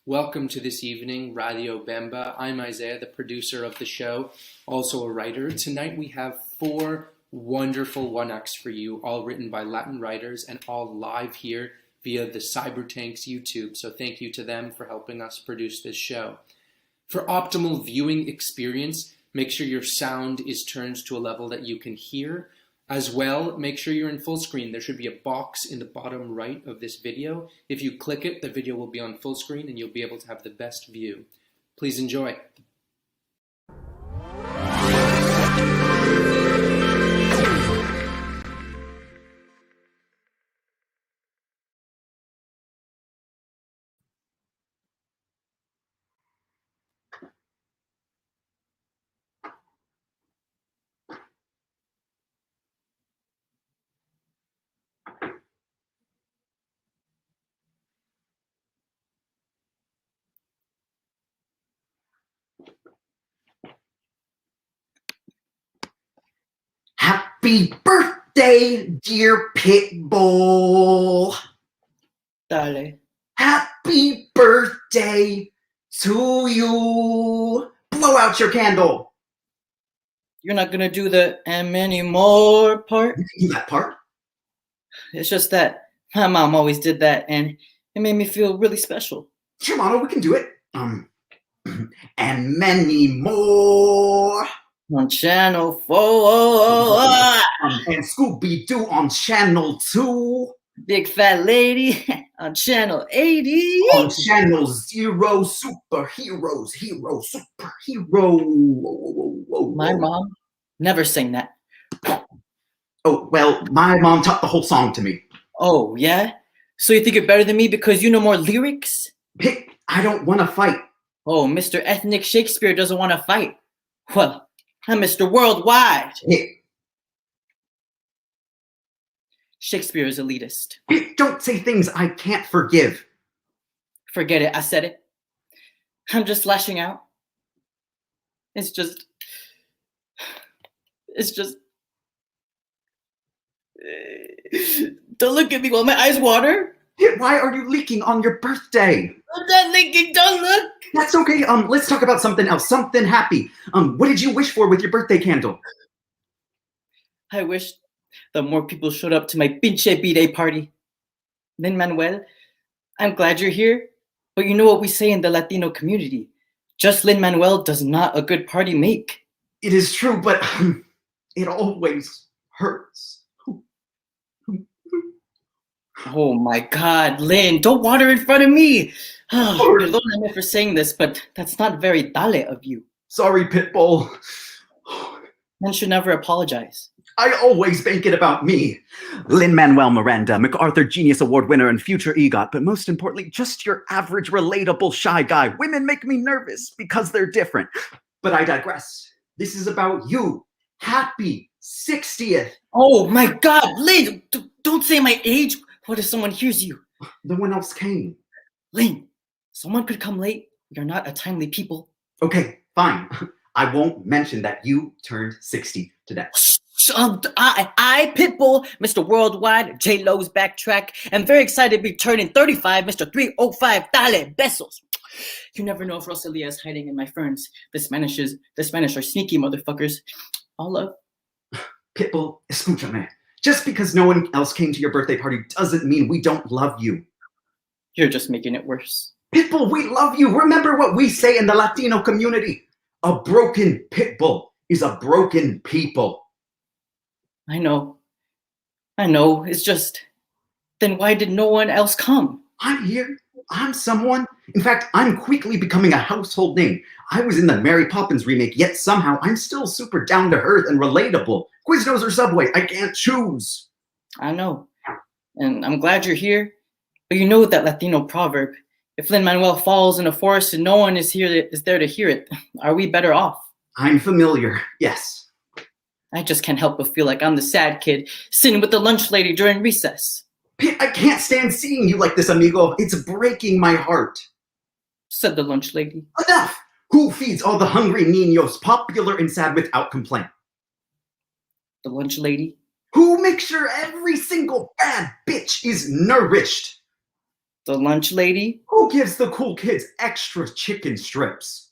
Welcome to this evening, Radio Bemba. I'm Isaiah, the producer of the show, also a writer. Tonight we have 4 wonderful one-acts for you, all written by Latin writers and all live here via the Cybertank's YouTube. So thank you to them for helping us produce this show. For optimal viewing experience, make sure your sound is turned to a level that you can hear. As well, make sure you're in full screen. There should be a box in the bottom right of this video. If you click it, the video will be on full screen and you'll be able to have the best view. Please enjoy. Happy birthday, dear Pitbull. Dale. Happy birthday to you. Blow out your candle. You're not gonna do the "and many more" part? You can do that part. It's just that my mom always did that, and it made me feel really special. Sure, Mono, we can do it. And many more. On Channel 4. And Scooby-Doo on Channel 2. Big Fat Lady on Channel 80. On Channel 0, superheroes, superhero. Whoa. My mom never sang that. Oh, well, my mom taught the whole song to me. Oh, yeah? So you think you're better than me because you know more lyrics? Pick, I don't want to fight. Oh, Mr. Ethnic Shakespeare doesn't want to fight. Well, I'm Mr. Worldwide. Pick, Shakespeare is elitist. Pick, don't say things I can't forgive. Forget it, I said it. I'm just lashing out. It's just... Don't look at me while my eyes water. Pick, why are you leaking on your birthday? I'm not leaking, don't look. That's okay. Let's talk about something else, something happy. What did you wish for with your birthday candle? I wish that more people showed up to my pinche B-Day party. Lin-Manuel, I'm glad you're here, but you know what we say in the Latino community. Just Lin-Manuel does not a good party make. It is true, but it always hurts. Oh my God, Lin, don't water in front of me. Perdón me for saying this, but that's not very dale of you. Sorry, Pitbull. Men should never apologize. I always make it about me. Lin-Manuel Miranda, MacArthur Genius Award winner and future EGOT, but most importantly, just your average relatable shy guy. Women make me nervous because they're different. But I digress. This is about you. Happy 60th. Oh my God, Lin, don't say my age. What if someone hears you? No one else came. Lin, someone could come late. You're not a timely people. Okay, fine. I won't mention that you turned 60 today. I, Pitbull, Mr. Worldwide, J-Lo's backtrack, am very excited to be turning 35, Mr. 305, dale, besos. You never know if Rosalia is hiding in my ferns. The Spanish are sneaky motherfuckers. All love. Pitbull, escúchame. Just because no one else came to your birthday party doesn't mean we don't love you. You're just making it worse. Pitbull, we love you. Remember what we say in the Latino community. A broken pitbull is a broken people. I know. It's just, then why did no one else come? I'm here. I'm someone. In fact, I'm quickly becoming a household name. I was in the Mary Poppins remake, yet somehow I'm still super down to earth and relatable. Quiznos or Subway, I can't choose. I know. And I'm glad you're here. But you know that Latino proverb, if Lin-Manuel falls in a forest and no one is there to hear it, are we better off? I'm familiar, yes. I just can't help but feel like I'm the sad kid sitting with the lunch lady during recess. Pit, I can't stand seeing you like this, amigo. It's breaking my heart. Said the lunch lady. Enough! Who feeds all the hungry niños, popular and sad without complaint? The lunch lady. Who makes sure every single bad bitch is nourished? The lunch lady? Who gives the cool kids extra chicken strips?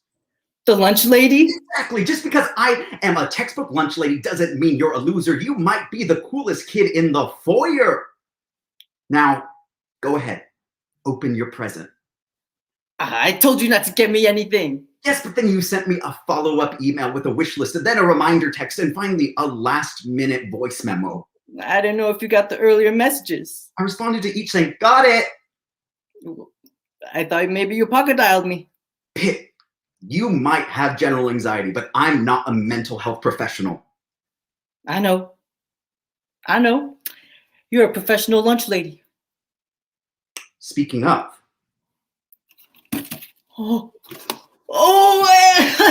The lunch lady? Exactly. Just because I am a textbook lunch lady doesn't mean you're a loser. You might be the coolest kid in the foyer. Now, go ahead. Open your present. I told you not to get me anything. Yes, but then you sent me a follow-up email with a wish list and then a reminder text and finally a last-minute voice memo. I didn't know if you got the earlier messages. I responded to each saying, got it. I thought maybe you pocket dialed me. Pitt, you might have general anxiety, but I'm not a mental health professional. I know. You're a professional lunch lady. Speaking of.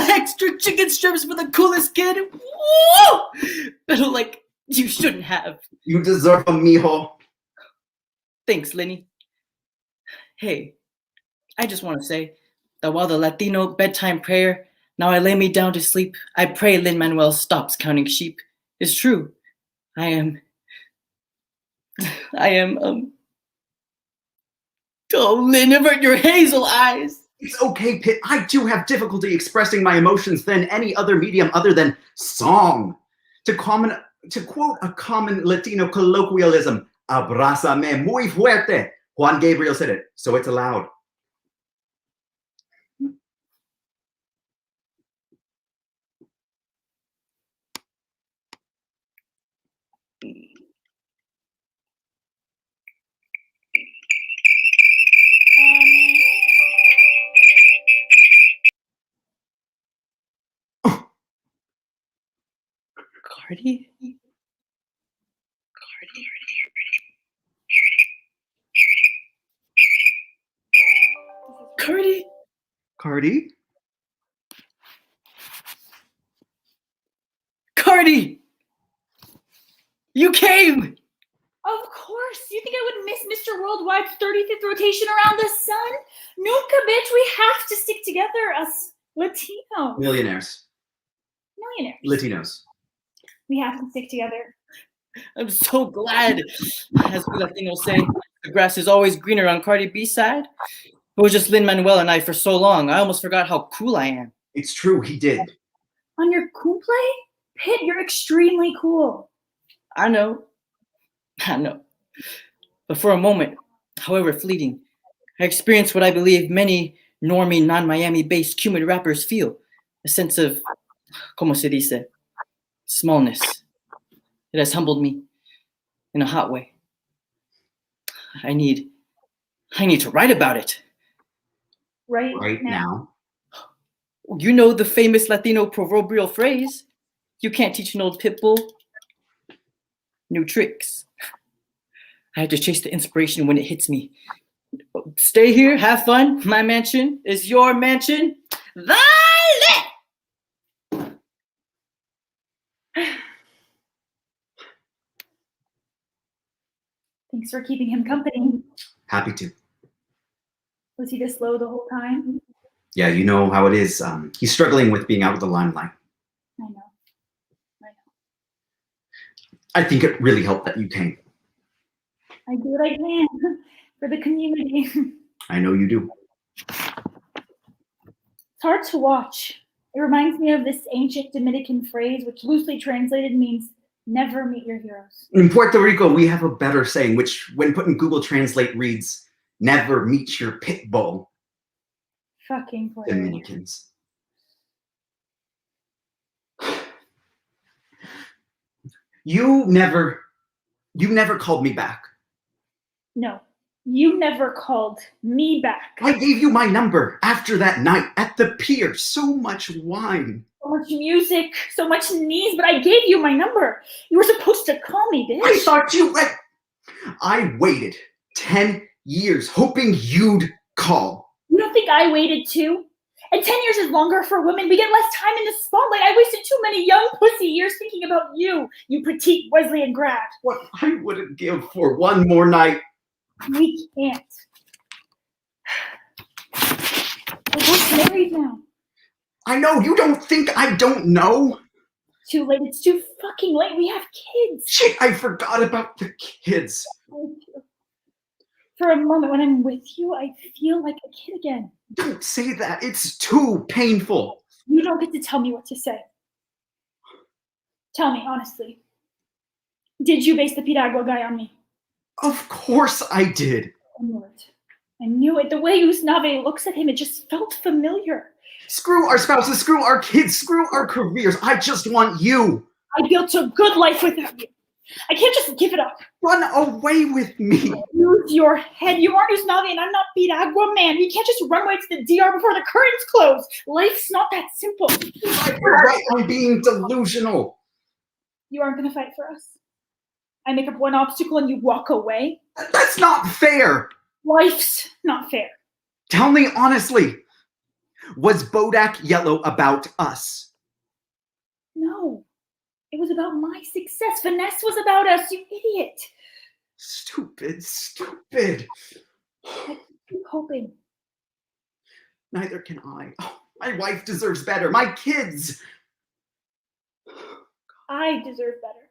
Extra chicken strips for the coolest kid. Woo! But like, you shouldn't have. You deserve them, mijo. Thanks, Lenny. Hey, I just want to say that while the Latino bedtime prayer, now I lay me down to sleep, I pray Lin-Manuel stops counting sheep, is true. I am, oh, Lynn, avert your hazel eyes. It's okay, Pitt. I do have difficulty expressing my emotions than any other medium other than song. To quote a common Latino colloquialism, abrázame muy fuerte. Juan Gabriel said it, so it's allowed. Cardi? Cardi? Cardi? Cardi! You came! Of course. You think I would miss Mr. Worldwide's 35th rotation around the sun? Nunca, bitch. We have to stick together, us Latinos. Millionaires. Millionaires. Latinos. We have to stick together. I'm so glad. As we Latinos say, the grass is always greener on Cardi B's side. It was just Lin-Manuel and I for so long. I almost forgot how cool I am. It's true, he did. On your cool play? Pitt, you're extremely cool. I know. But for a moment, however fleeting, I experienced what I believe many normie, non-Miami-based Cuban rappers feel. A sense of, como se dice, smallness. It has humbled me in a hot way. I need to write about it. Right now. You know the famous Latino proverbial phrase, you can't teach an old pit bull new tricks. I have to chase the inspiration when it hits me. Stay here, have fun. My mansion is your mansion. Violet! Thanks for keeping him company. Happy to. Was he this low the whole time? Yeah, you know how it is. He's struggling with being out of the limelight. I know. I think it really helped that you came. I do what I can for the community. I know you do. It's hard to watch. It reminds me of this ancient Dominican phrase, which loosely translated means never meet your heroes. In Puerto Rico, we have a better saying, which when put in Google Translate reads, never meet your pit bull. Fucking Puerto Rico. Dominicans. You never called me back. No, you never called me back. I gave you my number after that night at the pier. So much wine. So much music, so much knees, but I gave you my number. You were supposed to call me, bitch. I thought you... I waited 10 years hoping you'd call. You don't think I waited too? And 10 years is longer for women. We get less time in the spotlight. I wasted too many young pussy years thinking about you, you petite Wesleyan grad. What I wouldn't give for one more night. We can't. We're both married now. I know, you don't think I don't know? Too late. It's too fucking late. We have kids. Shit, I forgot about the kids. For For a moment when I'm with you, I feel like a kid again. Don't say that. It's too painful. You don't get to tell me what to say. Tell me, honestly. Did you base the Piragua guy on me? Of course I did. I knew it. I knew it. The way Usnave looks at him, it just felt familiar. Screw our spouses, screw our kids, screw our careers. I just want you. I built a good life without you. I can't just give it up. Run away with me. Use your head. You aren't Usnave and I'm not Piragua man. We can't just run away to the DR before the curtains close. Life's not that simple. You're right, I'm being delusional. You aren't going to fight for us. I make up one obstacle and you walk away. That's not fair. Life's not fair. Tell me honestly, was Bodak yellow about us? No. It was about my success. Finesse was about us, you idiot. Stupid, stupid. I keep hoping. Neither can I. Oh, my wife deserves better. My kids. I deserve better.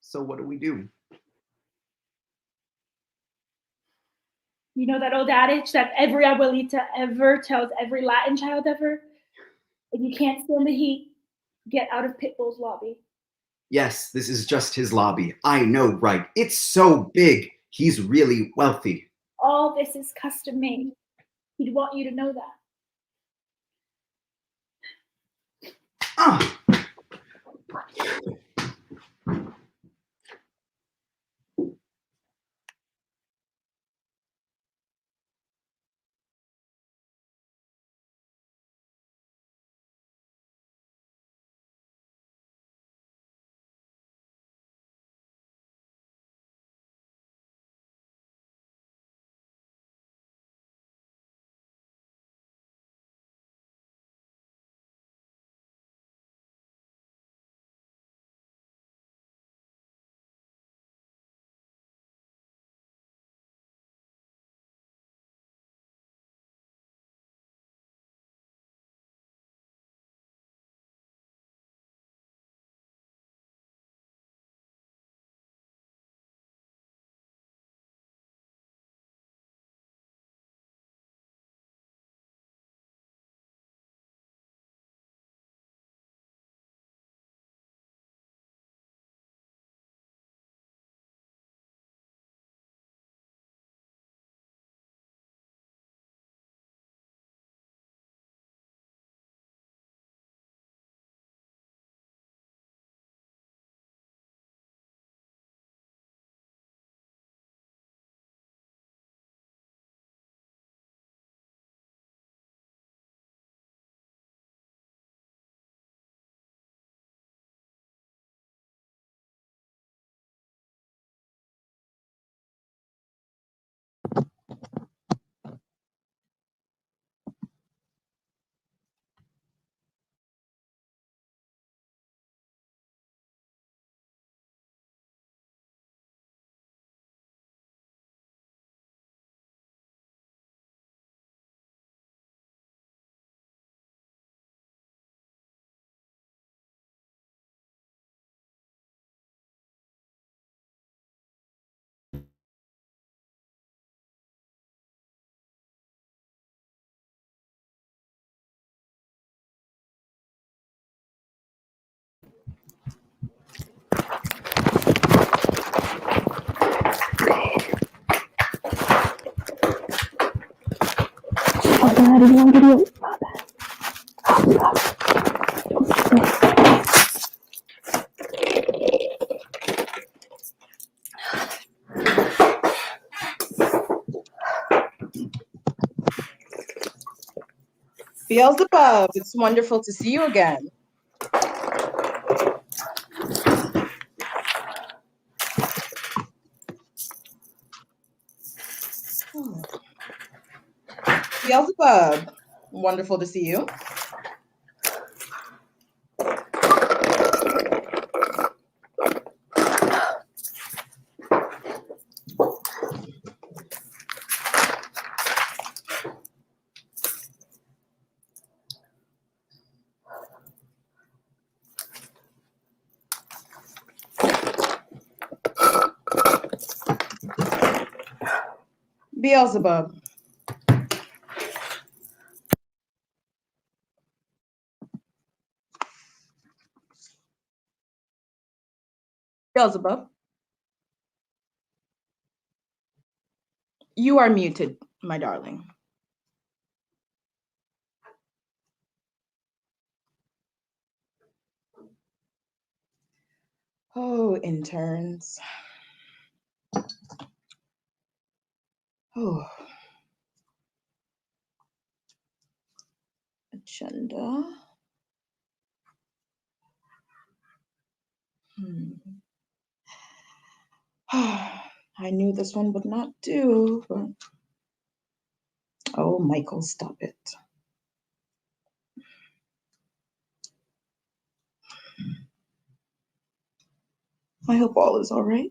So what do we do? You know that old adage that every abuelita ever tells every Latin child ever? If you can't stand the heat, get out of Pitbull's lobby. Yes, this is just his lobby. I know, right? It's so big. He's really wealthy. All this is custom made. He'd want you to know that. Ah. Beelzebub, it's wonderful to see you again. Beelzebub, wonderful to see you. Beelzebub. Beelzebub. You are muted, my darling. Oh, interns. Oh. Agenda. I knew this one would not do, but... Oh, Michael, stop it. I hope all is all right.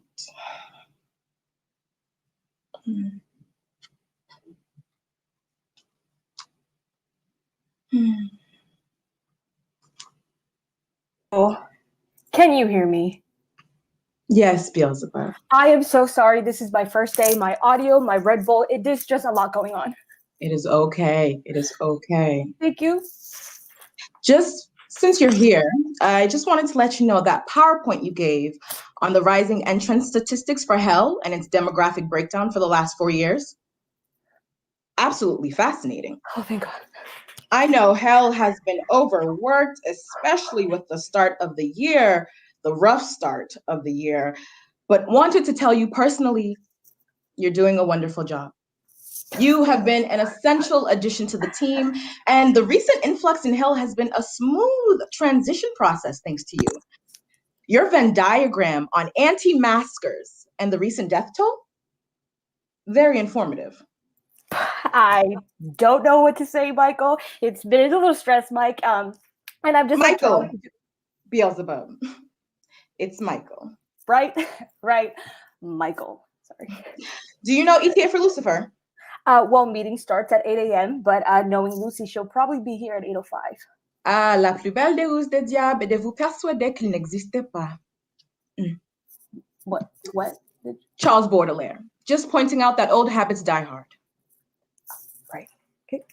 Oh, can you hear me? Yes, Beelzebub. I am so sorry. This is my first day. My audio, my Red Bull, there's just a lot going on. It is okay. It is okay. Thank you. Just since you're here, I just wanted to let you know that PowerPoint you gave on the rising entrance statistics for Hell and its demographic breakdown for the last 4 years. Absolutely fascinating. Oh, thank God. I know Hell has been overworked, especially with the start of the year, the rough start of the year, but wanted to tell you personally, you're doing a wonderful job. You have been an essential addition to the team, and the recent influx in Hell has been a smooth transition process thanks to you. Your Venn diagram on anti-maskers and the recent death toll, very informative. I don't know what to say, Michael. It's been a little stress, Mike. And I'm just Michael, Beelzebub. It's Michael. Right, Michael. Sorry. Do you know ETA for Lucifer? Well, meeting starts at 8 a.m., but knowing Lucy, she'll probably be here at 8:05. Ah, la plus belle des ruses des diables est de vous persuader qu'il n'existe pas. What? Charles Baudelaire. Just pointing out that old habits die hard. Right. Okay.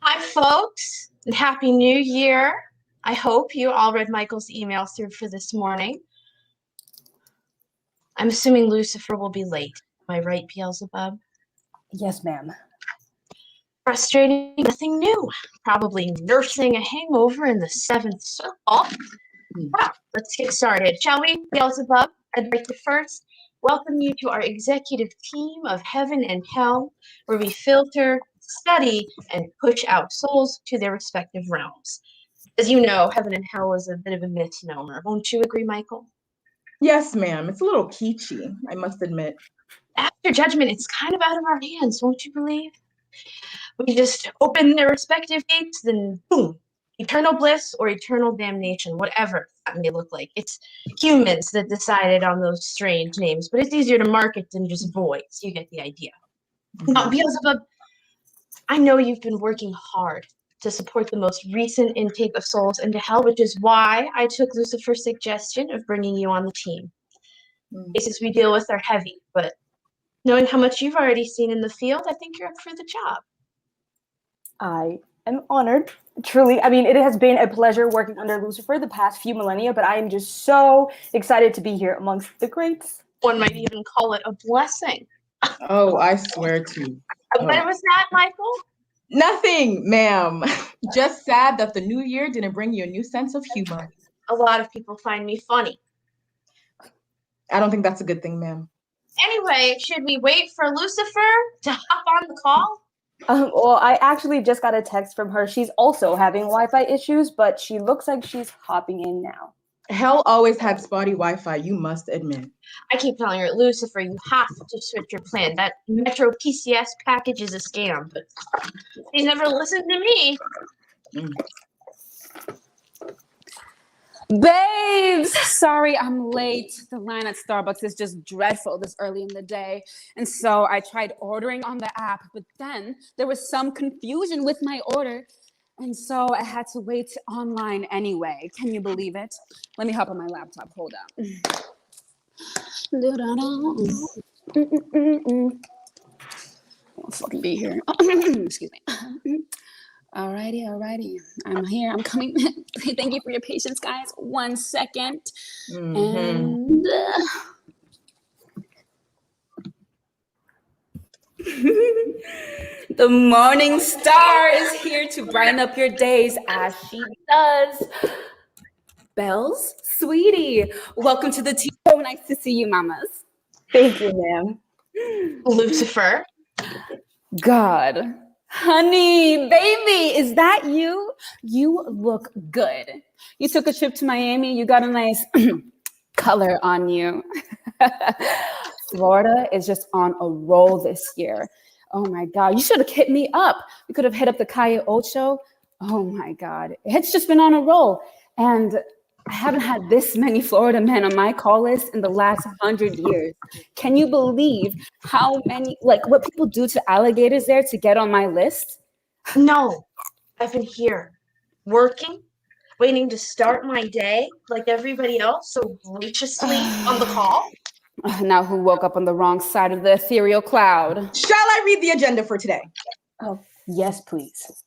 Hi, folks, and Happy New Year. I hope you all read Michael's email through for this morning. I'm assuming Lucifer will be late. Am I right, Beelzebub? Yes, ma'am. Frustrating, nothing new. Probably nursing a hangover in the 7th circle. Wow, let's get started, shall we, Beelzebub? I'd like to first welcome you to our executive team of Heaven and Hell, where we filter, study, and push out souls to their respective realms. As you know, Heaven and Hell is a bit of a misnomer. Won't you agree, Michael? Yes, ma'am. It's a little kitschy, I must admit. After judgment, it's kind of out of our hands, won't you believe? We just open their respective gates, then boom, eternal bliss or eternal damnation, whatever that may look like. It's humans that decided on those strange names, but it's easier to market than just voids. You get the idea. Now, Beelzebub, I know you've been working hard to support the most recent intake of souls into Hell, which is why I took Lucifer's suggestion of bringing you on the team. Cases we deal with are heavy, but knowing how much you've already seen in the field, I think you're up for the job. I am honored, truly. I mean, it has been a pleasure working under Lucifer the past few millennia, but I am just so excited to be here amongst the greats. One might even call it a blessing. Oh, I swear to. What was that, Michael? Nothing, ma'am. Just sad that the new year didn't bring you a new sense of humor. A lot of people find me funny. I don't think that's a good thing, ma'am. Anyway, should we wait for Lucifer to hop on the call? Well, I actually just got a text from her. She's also having Wi-Fi issues, but she looks like she's hopping in now. Hell always had spotty Wi-Fi, you must admit. I keep telling her, Lucifer, you have to switch your plan. That Metro PCS package is a scam, but he's never listened to me. Babes, sorry I'm late. The line at Starbucks is just dreadful this early in the day. And so I tried ordering on the app, but then there was some confusion with my order. And so I had to wait online anyway. Can you believe it? Let me hop on my laptop. Hold on. I'll fucking be here. Excuse me. Alrighty. I'm here. I'm coming. Thank you for your patience, guys. 1 second. And the morning star is here to brighten up your days as she does. Bells, sweetie, welcome to the team. So nice to see you, mamas. Thank you, ma'am. Lucifer. God. Honey, baby, is that you? You look good. You took a trip to Miami. You got a nice color on you. Florida is just on a roll this year. Oh my God, you should have hit me up. We could have hit up the Calle Ocho. Oh my God, it's just been on a roll. And I haven't had this many Florida men on my call list in the last 100 years. Can you believe how many, like what people do to alligators there to get on my list? No, I've been here, working, waiting to start my day like everybody else so graciously on the call. Now who woke up on the wrong side of the ethereal cloud? Shall I read the agenda for today? Oh, yes, please.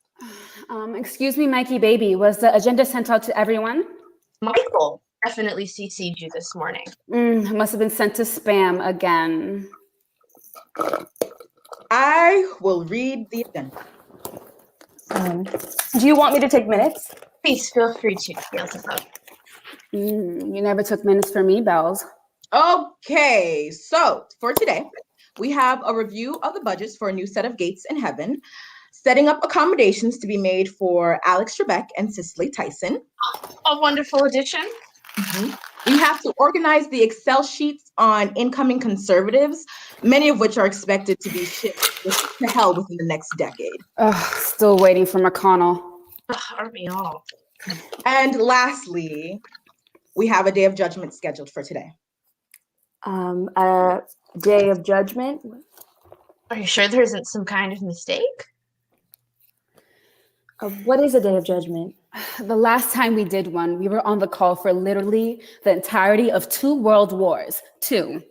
Excuse me, Mikey baby, was the agenda sent out to everyone? Michael definitely CC'd you this morning. It must have been sent to spam again. I will read the agenda. Do you want me to take minutes? Please feel free to, Beelzebub. You never took minutes for me, Bells. Okay, so for today, we have a review of the budgets for a new set of gates in heaven, setting up accommodations to be made for Alex Trebek and Cicely Tyson. A wonderful addition. We have to organize the Excel sheets on incoming conservatives, many of which are expected to be shipped to hell within the next decade. Still waiting for McConnell. Aren't we all? And lastly, we have a day of judgment scheduled for today. A day of judgment? Are you sure there isn't some kind of mistake? What is a day of judgment? The last time we did one, we were on the call for literally the entirety of 2 world wars. 2.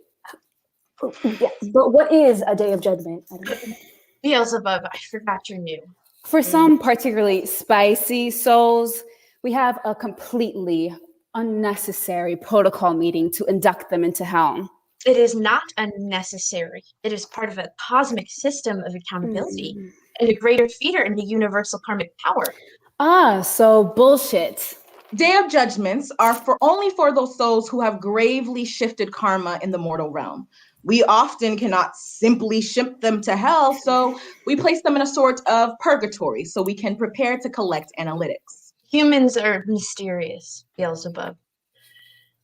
Yeah, but what is a day of judgment? I don't know. Beelzebub, I forgot you're new. For some particularly spicy souls, we have a completely unnecessary protocol meeting to induct them into hell. It is not unnecessary. It is part of a cosmic system of accountability and a greater feeder into universal karmic power. So bullshit. Day of judgments are only for those souls who have gravely shifted karma in the mortal realm. We often cannot simply ship them to hell, so we place them in a sort of purgatory so we can prepare to collect analytics. Humans are mysterious, Beelzebub.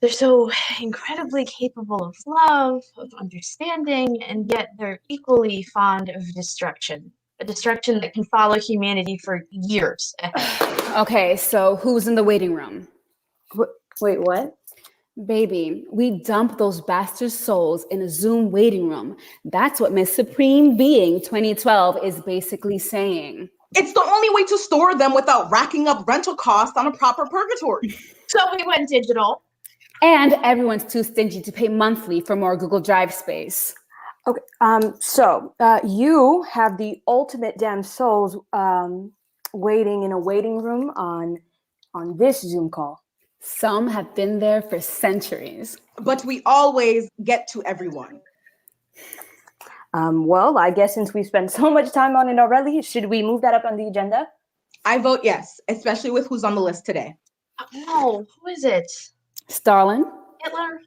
They're so incredibly capable of love, of understanding, and yet they're equally fond of destruction. A destruction that can follow humanity for years ahead. Okay, so who's in the waiting room? Wait, what? Baby, we dump those bastard souls in a Zoom waiting room. That's what Miss Supreme Being 2012 is basically saying. It's the only way to store them without racking up rental costs on a proper purgatory. So we went digital. And everyone's too stingy to pay monthly for more Google Drive space. Okay, so you have the ultimate damn souls waiting in a waiting room on this Zoom call. Some have been there for centuries. But we always get to everyone. Well, I guess since we spent so much time on it already, should we move that up on the agenda? I vote yes, especially with who's on the list today. Oh, no, who is it? Stalin? Hitler?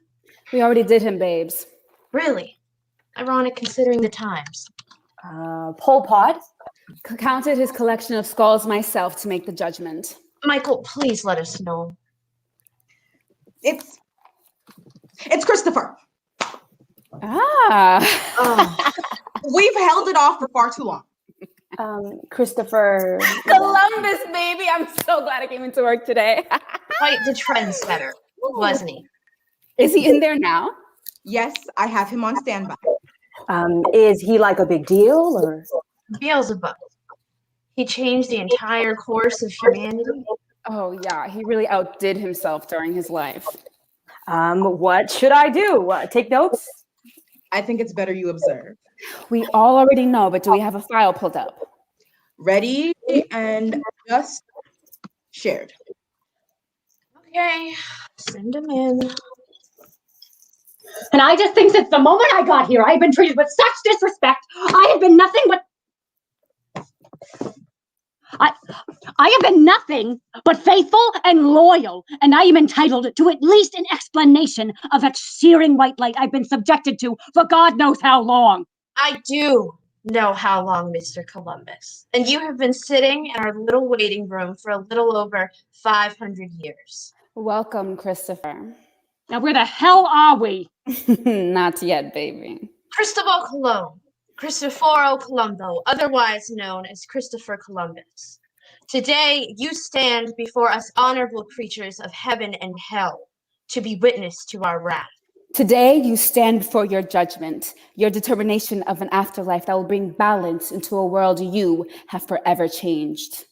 We already did him, babes. Really? Ironic considering the times. Pol Pot? Counted his collection of skulls myself to make the judgment. Michael, please let us know. It's Christopher. We've held it off for far too long. Christopher. Columbus, baby. I'm so glad I came into work today. Quite the trendsetter, wasn't he? Is he in there now? Yes, I have him on standby. Is he like a big deal or? Beelzebub. He changed the entire course of humanity. Oh, yeah. He really outdid himself during his life. What should I do? Take notes? I think it's better you observe. We all already know, but do we have a file pulled up? Ready and just shared. Okay, send them in. And I just think since the moment I got here, I've been treated with such disrespect. I have been nothing but faithful and loyal, and I am entitled to at least an explanation of that searing white light I've been subjected to for God knows how long. I do know how long, Mr. Columbus. And you have been sitting in our little waiting room for a little over 500 years. Welcome, Christopher. Now where the hell are we? Not yet, baby. Cristobal Colon, Cristoforo Colombo, otherwise known as Christopher Columbus. Today, you stand before us honorable creatures of heaven and hell to be witness to our wrath. Today, you stand before your judgment, your determination of an afterlife that will bring balance into a world you have forever changed.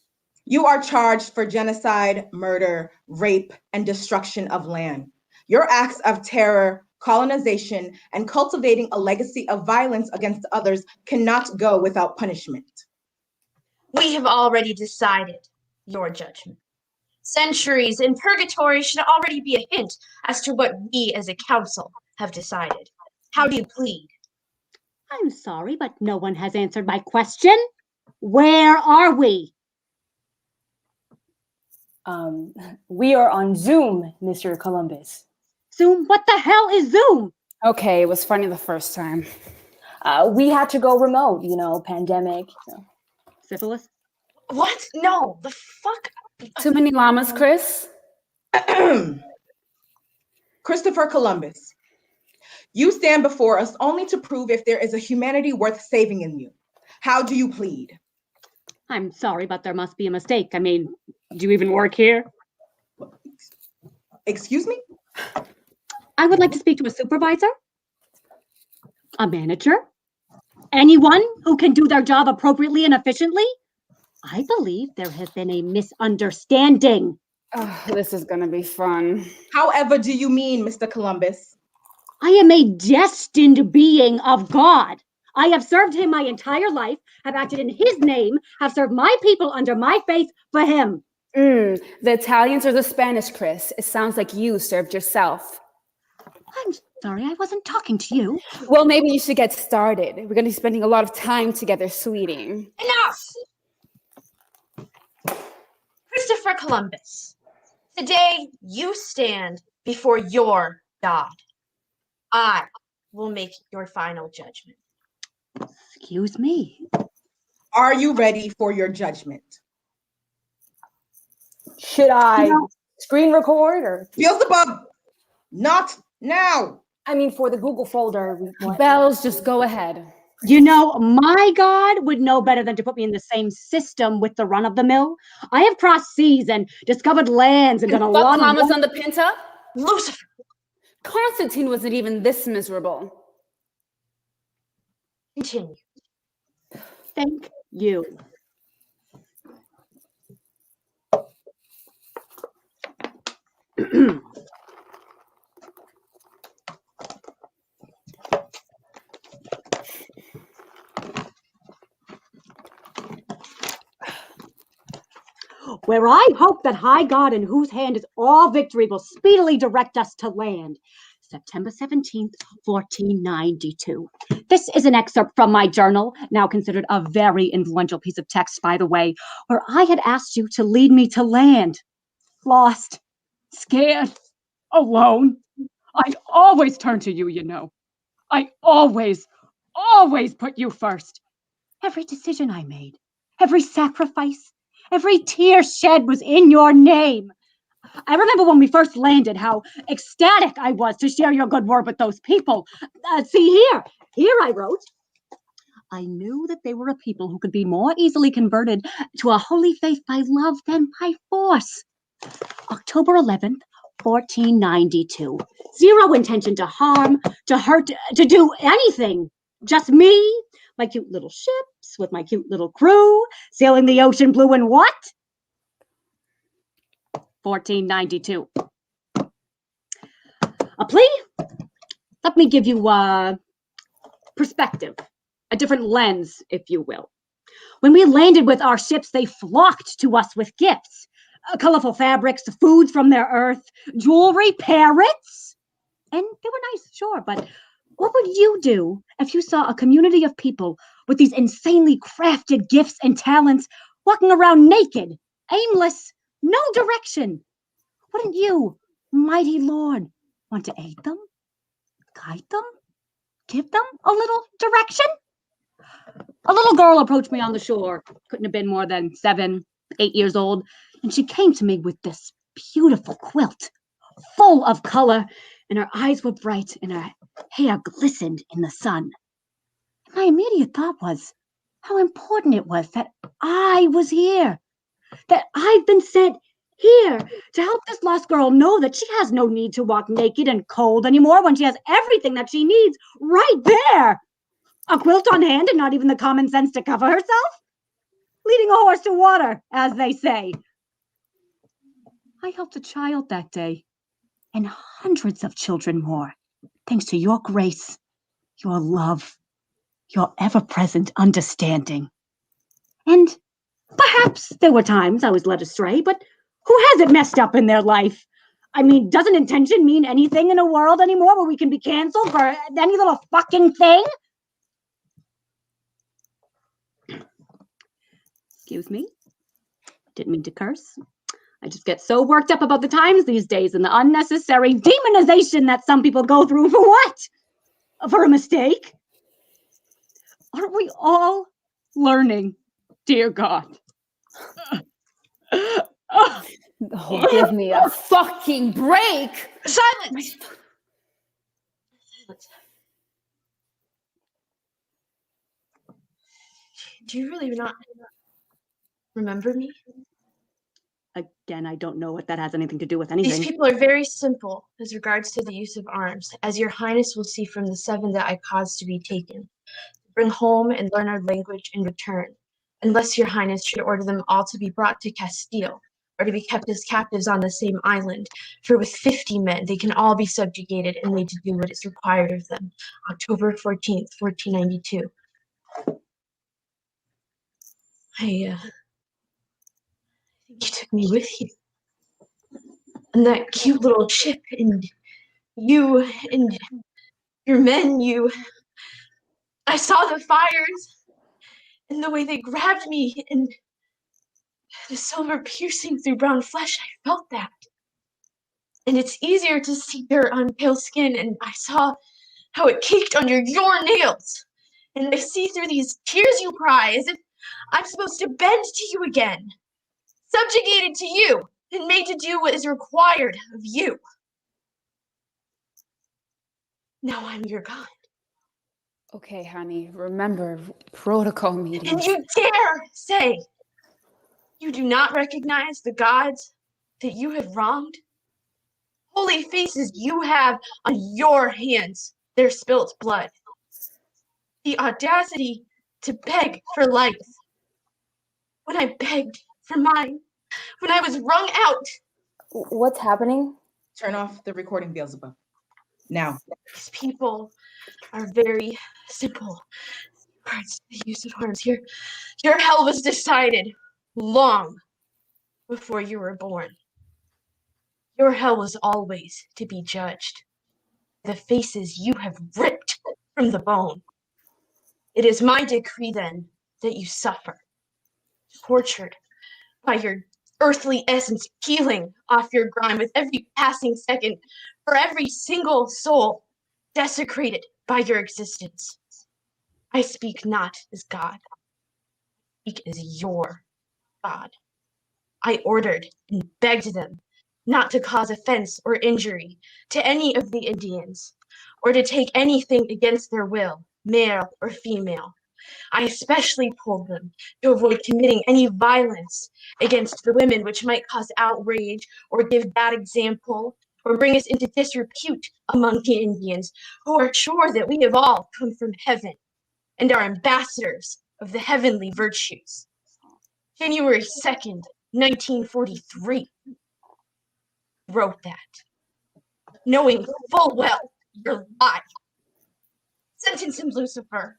You are charged for genocide, murder, rape, and destruction of land. Your acts of terror, colonization, and cultivating a legacy of violence against others cannot go without punishment. We have already decided your judgment. Centuries in purgatory should already be a hint as to what we as a council have decided. How do you plead? I'm sorry, but no one has answered my question. Where are we? We are on Zoom, Mr. Columbus. Zoom? What the hell is Zoom? Okay, it was funny the first time. We had to go remote, pandemic. Syphilis? What? No, the fuck? Too many llamas, Chris? Christopher Columbus, you stand before us only to prove if there is a humanity worth saving in you. How do you plead? I'm sorry, but there must be a mistake. I mean, do you even work here? Excuse me? I would like to speak to a supervisor, a manager, anyone who can do their job appropriately and efficiently. I believe there has been a misunderstanding. Oh, this is gonna be fun. However do you mean, Mr. Columbus? I am a destined being of God. I have served him my entire life, have acted in his name, have served my people under my faith for him. The Italians or the Spanish, Chris? It sounds like you served yourself. I'm sorry, I wasn't talking to you. Well, maybe you should get started. We're gonna be spending a lot of time together, sweetie. Enough! Christopher Columbus, today you stand before your God. I will make your final judgment. Excuse me. Are you ready for your judgment? Should I screen record or? Beelzebub, not now. I mean, for the Google folder. Bells, just go ahead. My God would know better than to put me in the same system with the run-of-the-mill. I have crossed seas and discovered lands and done a lot of... Llamas on the Pinta? Lucifer! Constantine wasn't even this miserable. Continue. Thank you. Where I hope that high God in whose hand is all victory will speedily direct us to land. September 17th, 1492. This is an excerpt from my journal, now considered a very influential piece of text, by the way, where I had asked you to lead me to land. Lost, scared, alone. I always turn to you, I always put you first. Every decision I made, every sacrifice, every tear shed was in your name. I remember when we first landed, how ecstatic I was to share your good word with those people. See here I wrote, I knew that they were a people who could be more easily converted to a holy faith by love than by force. October 11th, 1492. Zero intention to harm, to hurt, to do anything. Just me, my cute little ships with my cute little crew, sailing the ocean blue and what? 1492. A plea? Let me give you perspective, a different lens, if you will. When we landed with our ships, they flocked to us with gifts. Colorful fabrics, foods from their earth, jewelry, parrots. And they were nice, sure, but what would you do if you saw a community of people with these insanely crafted gifts and talents walking around naked, aimless, no direction? Wouldn't you, mighty Lord, want to aid them, guide them, give them a little direction? A little girl approached me on the shore, couldn't have been more than 7, 8 years old, and she came to me with this beautiful quilt, full of color, and her eyes were bright and her hair glistened in the sun. And my immediate thought was how important it was that I was here, that I've been sent here to help this lost girl know that she has no need to walk naked and cold anymore when she has everything that she needs right there. A quilt on hand and not even the common sense to cover herself? Leading a horse to water, as they say. I helped a child that day, and hundreds of children more, thanks to your grace, your love, your ever-present understanding. And perhaps there were times I was led astray, but who hasn't messed up in their life? I mean, doesn't intention mean anything in a world anymore where we can be canceled for any little fucking thing? Excuse me. Didn't mean to curse. I just get so worked up about the times these days and the unnecessary demonization that some people go through for what? For a mistake? Aren't we all learning, dear God? Oh, give me a fucking break! Silence! Silence. Do you really not remember me? Again, I don't know what that has anything to do with anything. These people are very simple as regards to the use of arms, as your highness will see from the 7 that I caused to be taken. Bring home and learn our language in return, unless your highness should order them all to be brought to Castile, or to be kept as captives on the same island, for with 50 men they can all be subjugated and made to do what is required of them. October 14th, 1492. I think you took me with you. And that cute little ship, and you and your men, I saw the fires and the way they grabbed me and the silver piercing through brown flesh. I felt that. And it's easier to see dirt on pale skin, and I saw how it caked under your nails. And I see through these tears you cry as if I'm supposed to bend to you again, subjugated to you, and made to do what is required of you. Now I'm your God. Okay, honey, remember protocol meetings. And you dare say you do not recognize the gods that you have wronged? Holy faces you have on your hands their spilt blood. The audacity to beg for life. When I begged for mine, when I was wrung out. What's happening? Turn off the recording, Beelzebub. Now. These people are very simple. Regards to the use of arms. Your hell was decided long before you were born. Your hell was always to be judged. The faces you have ripped from the bone. It is my decree then that you suffer, tortured by your earthly essence peeling off your grime with every passing second, for every single soul desecrated by your existence. I speak not as God. I speak as your God. I ordered and begged them not to cause offense or injury to any of the Indians, or to take anything against their will, male or female. I especially told them to avoid committing any violence against the women which might cause outrage or give bad example or bring us into disrepute among the Indians, who are sure that we have all come from heaven and are ambassadors of the heavenly virtues. January 2nd, 1943. Wrote that. knowing full well your lie. Sentence him, Lucifer.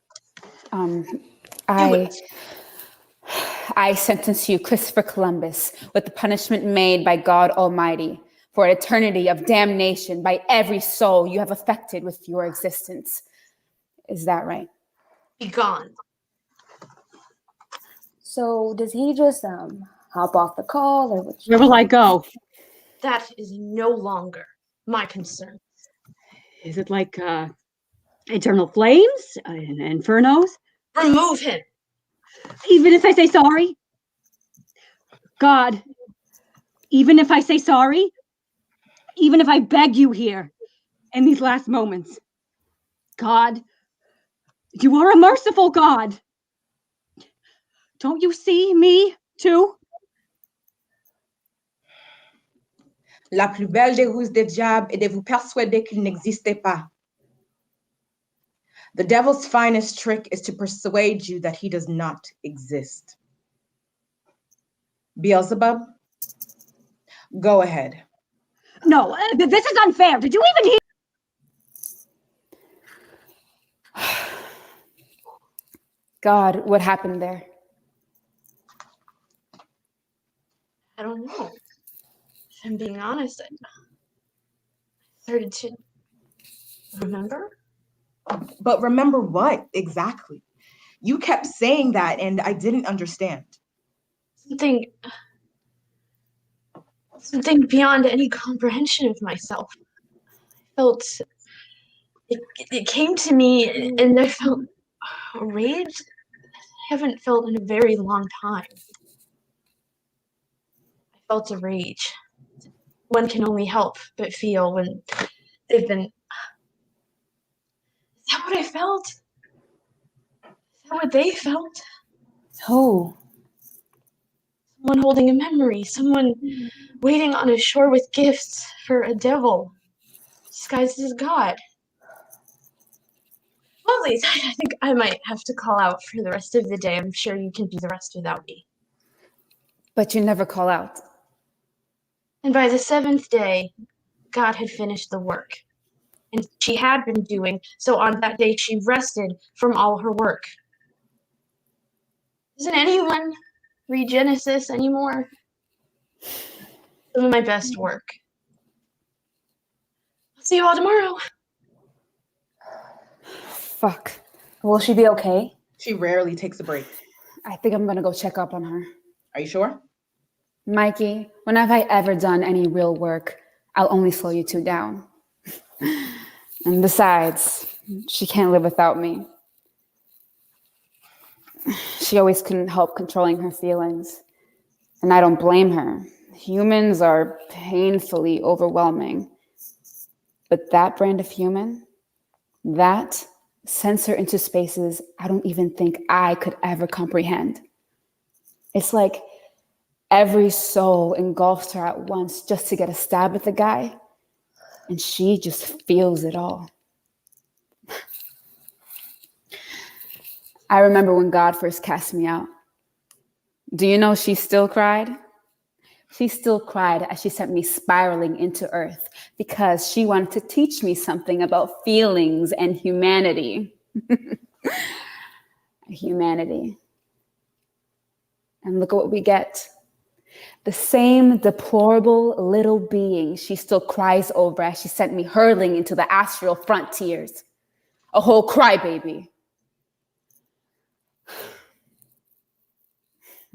I sentence you, Christopher Columbus, with the punishment made by God Almighty for an eternity of damnation by every soul you have affected with your existence. Is that right? Be gone. So does he just hop off the call, or what? Where will I go? That is no longer my concern. Is it like eternal flames and infernos? Remove him. Even if I say sorry? God, even if I say sorry? Even if I beg you here in these last moments? God, you are a merciful God. Don't you see me too? La plus belle des ruses des diables est de vous persuader qu'il n'existe pas. The devil's finest trick is to persuade you that he does not exist. Beelzebub, go ahead. No, this is unfair. Did you even hear? God, what happened there? I don't know. If I'm being honest, I started to remember. But remember what exactly? You kept saying that and I didn't understand. Something beyond any comprehension of myself. I felt it came to me and I felt a rage I haven't felt in a very long time. I felt a rage. One can only help but feel when they've been. Is that what I felt? Is that what they felt? Who? Someone holding a memory, someone waiting on a shore with gifts for a devil disguised as God. Lovely. I think I might have to call out for the rest of the day. I'm sure you can do the rest without me. But you never call out. And by the seventh day, God had finished the work. And she had been doing, so on that day she rested from all her work. Doesn't anyone read Genesis anymore? Some of my best work. I'll see you all tomorrow. Fuck. Will she be okay? She rarely takes a break. I think I'm gonna go check up on her. Are you sure? Mikey, when have I ever done any real work? I'll only slow you two down. And besides, she can't live without me. She always couldn't help controlling her feelings. And I don't blame her. Humans are painfully overwhelming. But that brand of human, that sends her into spaces I don't even think I could ever comprehend. It's like every soul engulfs her at once just to get a stab at the guy. And she just feels it all. I remember when God first cast me out. Do you know she still cried? She still cried as she sent me spiraling into earth because she wanted to teach me something about feelings and humanity. Humanity. And look at what we get. The same deplorable little being she still cries over as she sent me hurling into the astral frontiers. A whole crybaby.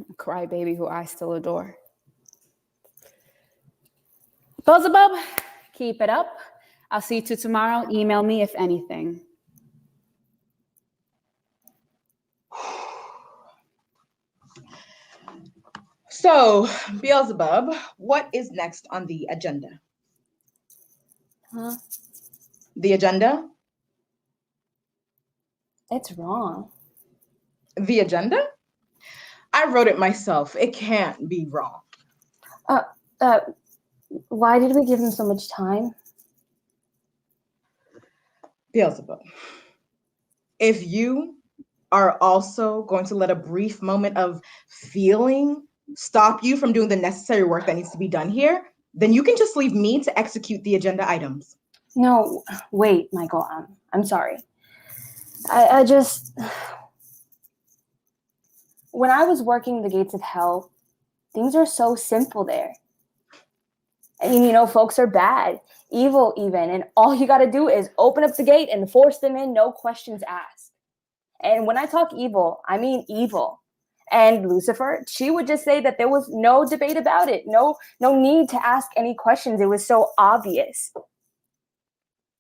A crybaby who I still adore. Beelzebub, keep it up. I'll see you two tomorrow. Email me if anything. So, Beelzebub, what is next on the agenda? Huh? The agenda? It's wrong. The agenda? I wrote it myself. It can't be wrong. Why did we give him so much time? Beelzebub, if you are also going to let a brief moment of feeling stop you from doing the necessary work that needs to be done here, then you can just leave me to execute the agenda items. No, wait, Michael. I'm sorry. I just, when I was working the gates of hell, things are so simple there. And you know, folks are bad, evil even, and all you got to do is open up the gate and force them in, no questions asked. And when I talk evil, I mean evil. And Lucifer, she would just say that there was no debate about it, no need to ask any questions. It was so obvious.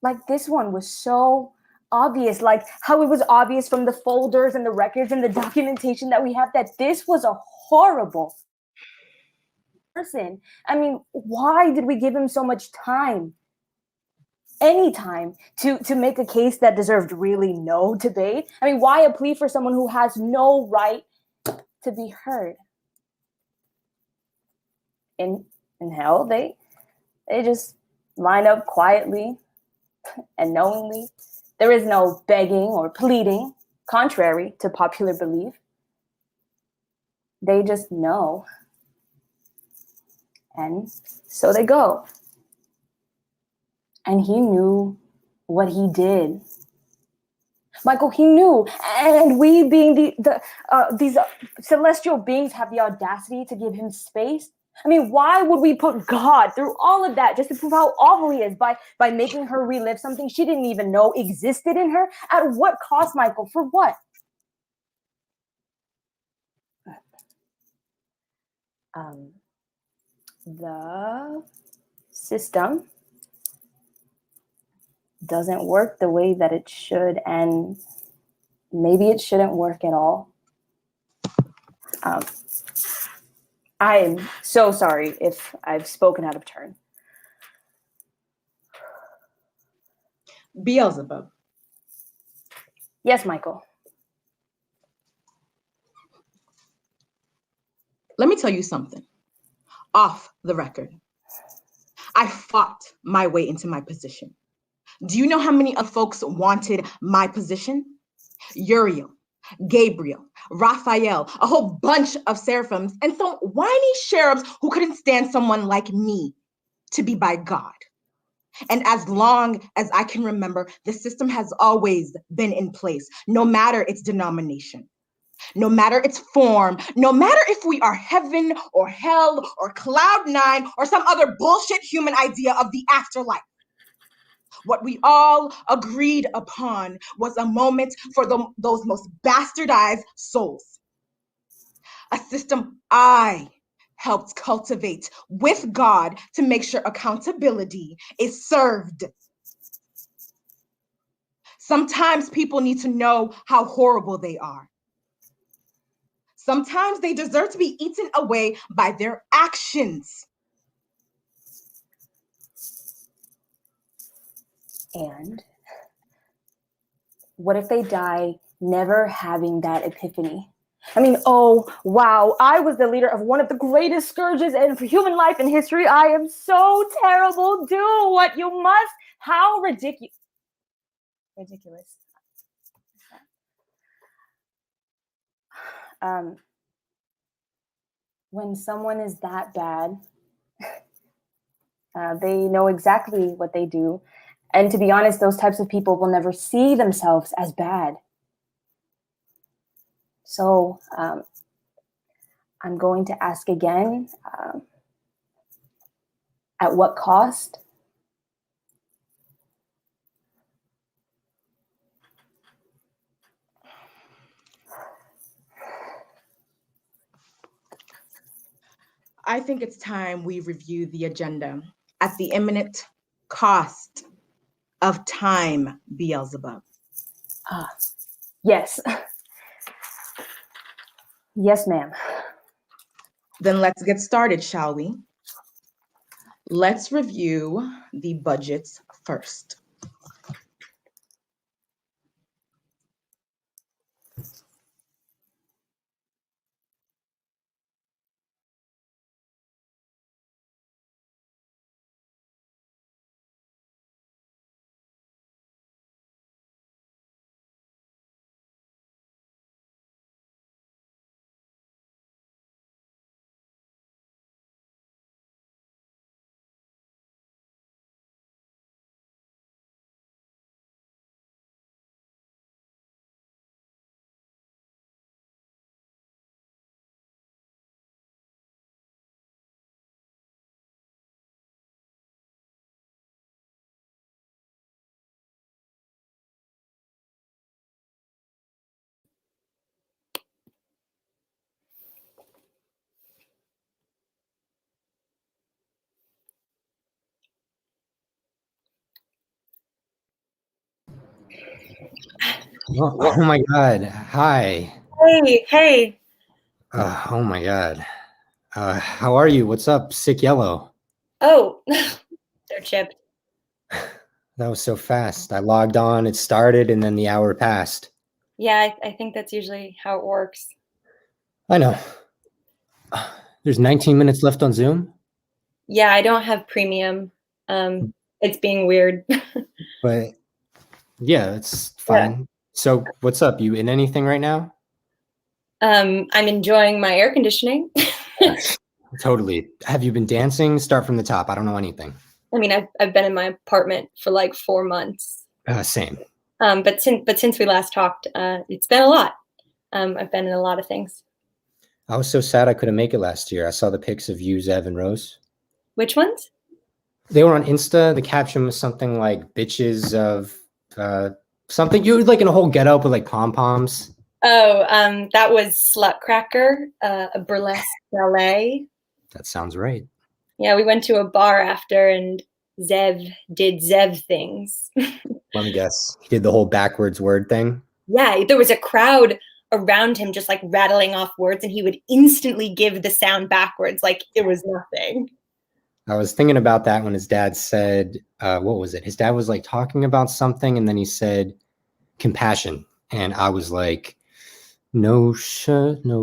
Like this one was so obvious, like how it was obvious from the folders and the records and the documentation that we have that this was a horrible person. I mean, why did we give him so much time? Any time to make a case that deserved really no debate? I mean, why a plea for someone who has no right to be heard? In hell, they just line up quietly and knowingly. There is no begging or pleading, contrary to popular belief. They just know. And so they go. And he knew what he did. Michael, he knew. And we being these celestial beings have the audacity to give him space. I mean, why would we put God through all of that just to prove how awful he is by making her relive something she didn't even know existed in her? At what cost, Michael? For what? The system doesn't work the way that it should, and maybe it shouldn't work at all. I am so sorry if I've spoken out of turn. Beelzebub. Yes, Michael. Let me tell you something. Off the record. I fought my way into my position. Do you know how many of folks wanted my position? Uriel, Gabrielle, Raphael, a whole bunch of seraphims, and some whiny cherubs who couldn't stand someone like me to be by God. And as long as I can remember, the system has always been in place, no matter its denomination, no matter its form, no matter if we are heaven or hell or cloud nine or some other bullshit human idea of the afterlife. What we all agreed upon was a moment for those most bastardized souls. A system I helped cultivate with God to make sure accountability is served. Sometimes people need to know how horrible they are. Sometimes they deserve to be eaten away by their actions. And what if they die never having that epiphany? I mean, oh, wow, I was the leader of one of the greatest scourges in human life in history. I am so terrible. Do what you must. How ridiculous. When someone is that bad, they know exactly what they do. And to be honest, those types of people will never see themselves as bad. So I'm going to ask again, at what cost? I think it's time we review the agenda at the imminent cost of time, Beelzebub. Yes. Yes, ma'am. Then let's get started, shall we? Let's review the budgets first. Oh my God. Hi. Hey. Oh my God. How are you? What's up? Sick yellow. Oh, they're chipped. That was so fast. I logged on, it started, and then the hour passed. Yeah, I think that's usually how it works. I know. There's 19 minutes left on Zoom. Yeah, I don't have premium. It's being weird. But yeah, it's fine. Yeah. So what's up? You in anything right now? I'm enjoying my air conditioning. Totally. Have you been dancing? Start from the top. I don't know anything. I mean, I've been in my apartment for like 4 months. Same. But since we last talked, it's been a lot. I've been in a lot of things. I was so sad I couldn't make it last year. I saw the pics of you, Zev, and Rose. Which ones? They were on Insta. The caption was something like "bitches of something." You were like in a whole getup with like pom poms. Oh, that was Slutcracker, a burlesque ballet. That sounds right. Yeah, we went to a bar after, and Zev did Zev things. Let me guess. He did the whole backwards word thing. Yeah, there was a crowd around him just like rattling off words, and he would instantly give the sound backwards like it was nothing. I was thinking about that when his dad said, what was it? His dad was like talking about something, and then he said compassion. And I was like, no sap.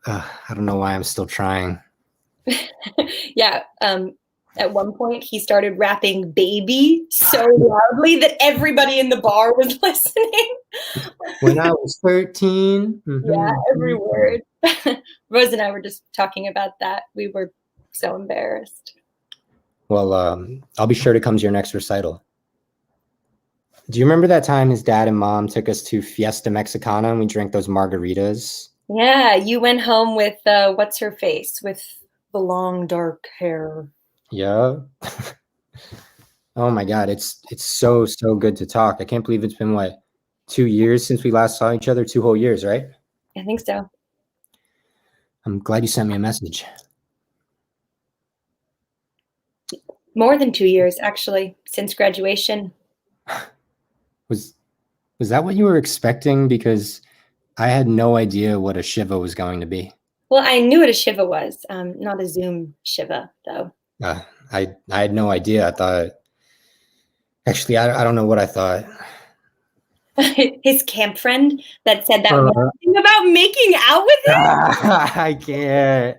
I don't know why I'm still trying. Yeah. At one point, he started rapping baby so loudly that everybody in the bar was listening. When I was 13. Mm-hmm. Yeah, every word. Rose and I were just talking about that. We were so embarrassed. Well, I'll be sure to come to your next recital. Do you remember that time his dad and mom took us to Fiesta Mexicana and we drank those margaritas? Yeah, you went home with, what's her face? With the long, dark hair. Yeah. Oh my God, it's so good to talk. I can't believe it's been, what, 2 years since we last saw each other? 2 whole years, right? I think so. I'm glad you sent me a message. More than 2 years, actually, since graduation. Was that what you were expecting? Because I had no idea what a Shiva was going to be. Well, I knew what a Shiva was, not a Zoom Shiva, though. I had no idea. I thought, actually, I don't know what I thought. His camp friend that said that one thing about making out with him? I can't.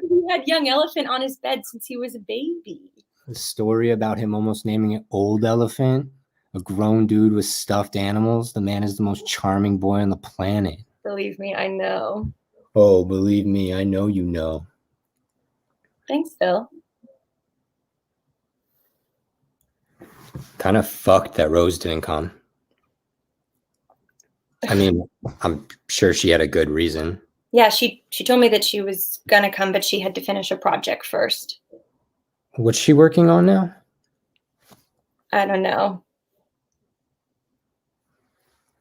He had young elephant on his bed since he was a baby. The story about him almost naming it Old Elephant, a grown dude with stuffed animals. The man is the most charming boy on the planet. Believe me, I know. Oh, believe me, I know you know. Thanks, Phil. Kind of fucked that Rose didn't come. I mean, I'm sure she had a good reason. Yeah, she told me that she was gonna come, but she had to finish a project first. What's she working on now? I don't know.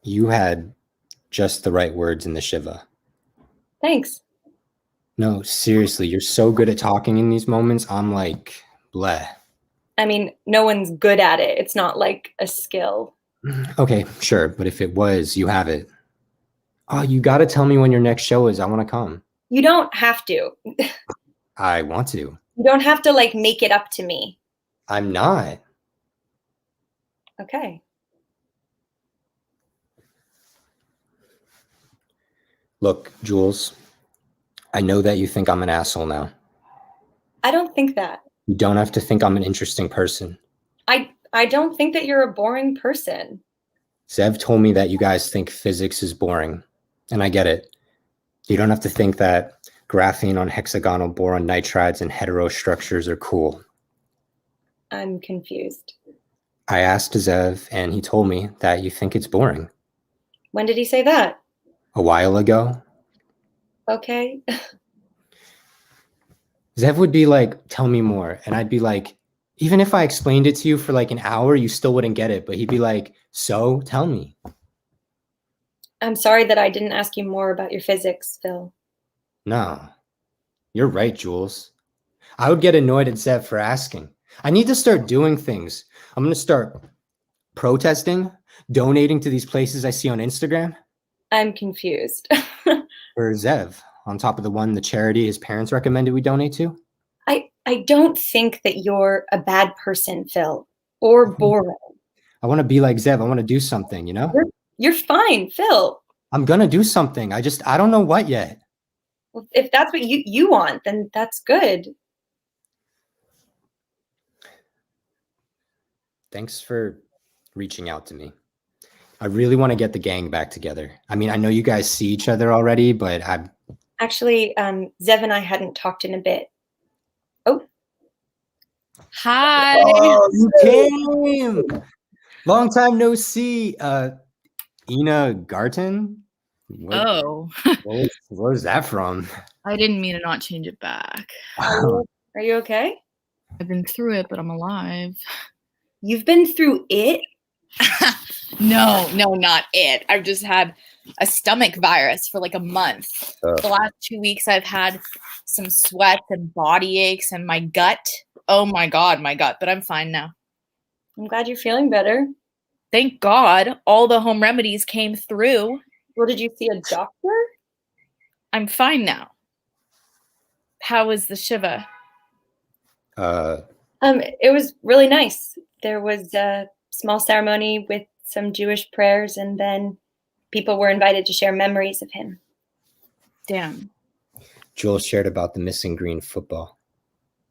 You had just the right words in the Shiva. Thanks. No, seriously, you're so good at talking in these moments. I'm like, bleh. I mean, no one's good at it. It's not like a skill. Okay, sure. But if it was, you have it. Oh, you got to tell me when your next show is. I want to come. You don't have to. I want to. You don't have to like make it up to me. I'm not. Okay. Look, Jules, I know that you think I'm an asshole now. I don't think that. You don't have to think I'm an interesting person. I don't think that you're a boring person. Zev told me that you guys think physics is boring, and I get it. You don't have to think that graphene on hexagonal boron nitrides and heterostructures are cool. I'm confused. I asked Zev, and he told me that you think it's boring. When did he say that? A while ago. Okay. Zev would be like, tell me more. And I'd be like, even if I explained it to you for like an hour, you still wouldn't get it. But he'd be like, so tell me. I'm sorry that I didn't ask you more about your physics, Phil. No, you're right, Jules. I would get annoyed at Zev for asking. I need to start doing things. I'm going to start protesting. Donating to these places I see on Instagram? I'm confused. Or Zev, on top of the one the charity his parents recommended we donate to? I don't think that you're a bad person, Phil, or boring. I want to be like Zev. I want to do something, you know? You're fine, Phil. I'm going to do something. I don't know what yet. Well, if that's what you want, then that's good. Thanks for reaching out to me. I really want to get the gang back together. I mean, I know you guys see each other already, but Actually, Zev and I hadn't talked in a bit. Oh. Hi. Oh, you came. Long time no see. Ina Garten? What was that from? I didn't mean to not change it back. Are you okay? I've been through it, but I'm alive. You've been through it? No, not it. I've just had a stomach virus for like a month. The last 2 weeks I've had some sweat and body aches and my gut. Oh my God, my gut, but I'm fine now. I'm glad you're feeling better. Thank God all the home remedies came through. Well, did you see a doctor? I'm fine now. How was the Shiva? It was really nice. There was a small ceremony with some Jewish prayers, and then people were invited to share memories of him. Damn. Joel shared about the missing green football.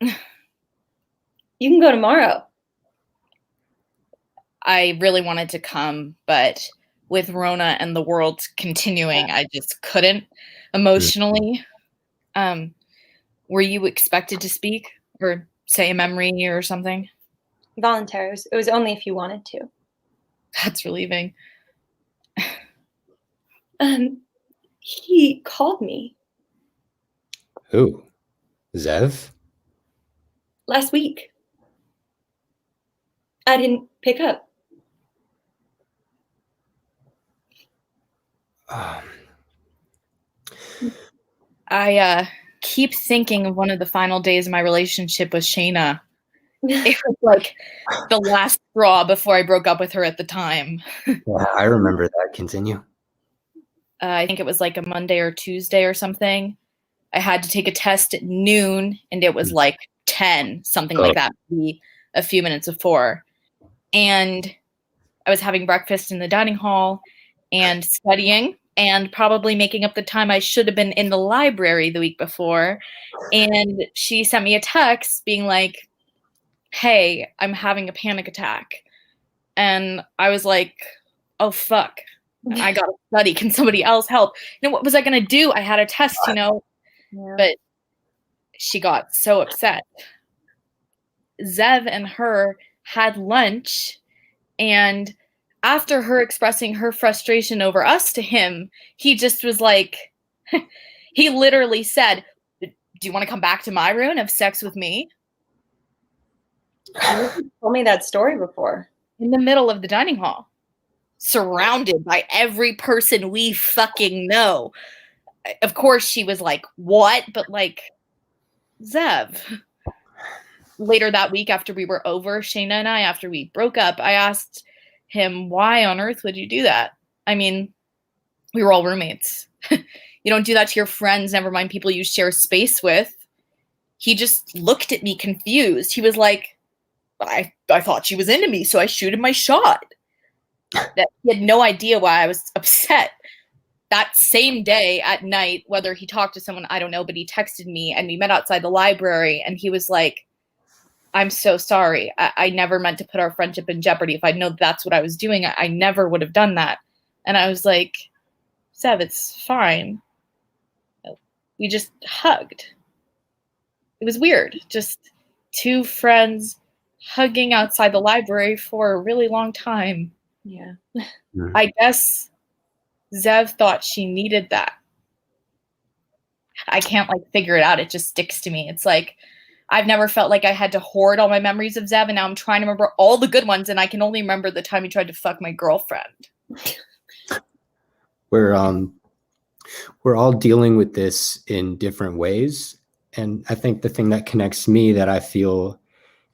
You can go tomorrow. I really wanted to come, but with Rona and the world continuing, I just couldn't emotionally. Were you expected to speak or say a memory or something? Voluntary. It was only if you wanted to. That's relieving. He called me. Who? Zev? Last week. I didn't pick up. I keep thinking of one of the final days of my relationship with Shayna. It was like the last straw before I broke up with her at the time. Yeah, I remember that. Continue. I think it was like a Monday or Tuesday or something. I had to take a test at noon, and it was like 10, something like that, maybe a few minutes before. And I was having breakfast in the dining hall and studying and probably making up the time I should have been in the library the week before. And she sent me a text being like, hey, I'm having a panic attack. And I was like, oh, fuck. I got to study. Can somebody else help? You know, what was I going to do? I had a test, you know, but she got so upset. Zev and her had lunch, and after her expressing her frustration over us to him, he just was like, he literally said, do you want to come back to my room and have sex with me? You told me that story before. In the middle of the dining hall, surrounded by every person we fucking know. Of course, she was like, what? But like, Zev. Later that week, after we were over, Shayna and I, after we broke up, I asked him, why on earth would you do that? I mean, we were all roommates. You don't do that to your friends, never mind people you share space with. He just looked at me confused. He was like, I thought she was into me, so I shooted my shot. That he had no idea why I was upset. That same day at night, whether he talked to someone, I don't know, but he texted me and we met outside the library, and he was like, I'm so sorry. I never meant to put our friendship in jeopardy. If I'd known that's what I was doing, I never would have done that. And I was like, Zev, it's fine. We just hugged. It was weird. Just two friends hugging outside the library for a really long time. Yeah. I guess Zev thought she needed that. I can't like figure it out. It just sticks to me. It's like, I've never felt like I had to hoard all my memories of Zev, and now I'm trying to remember all the good ones, and I can only remember the time he tried to fuck my girlfriend. We're all dealing with this in different ways. And I think the thing that connects me, that I feel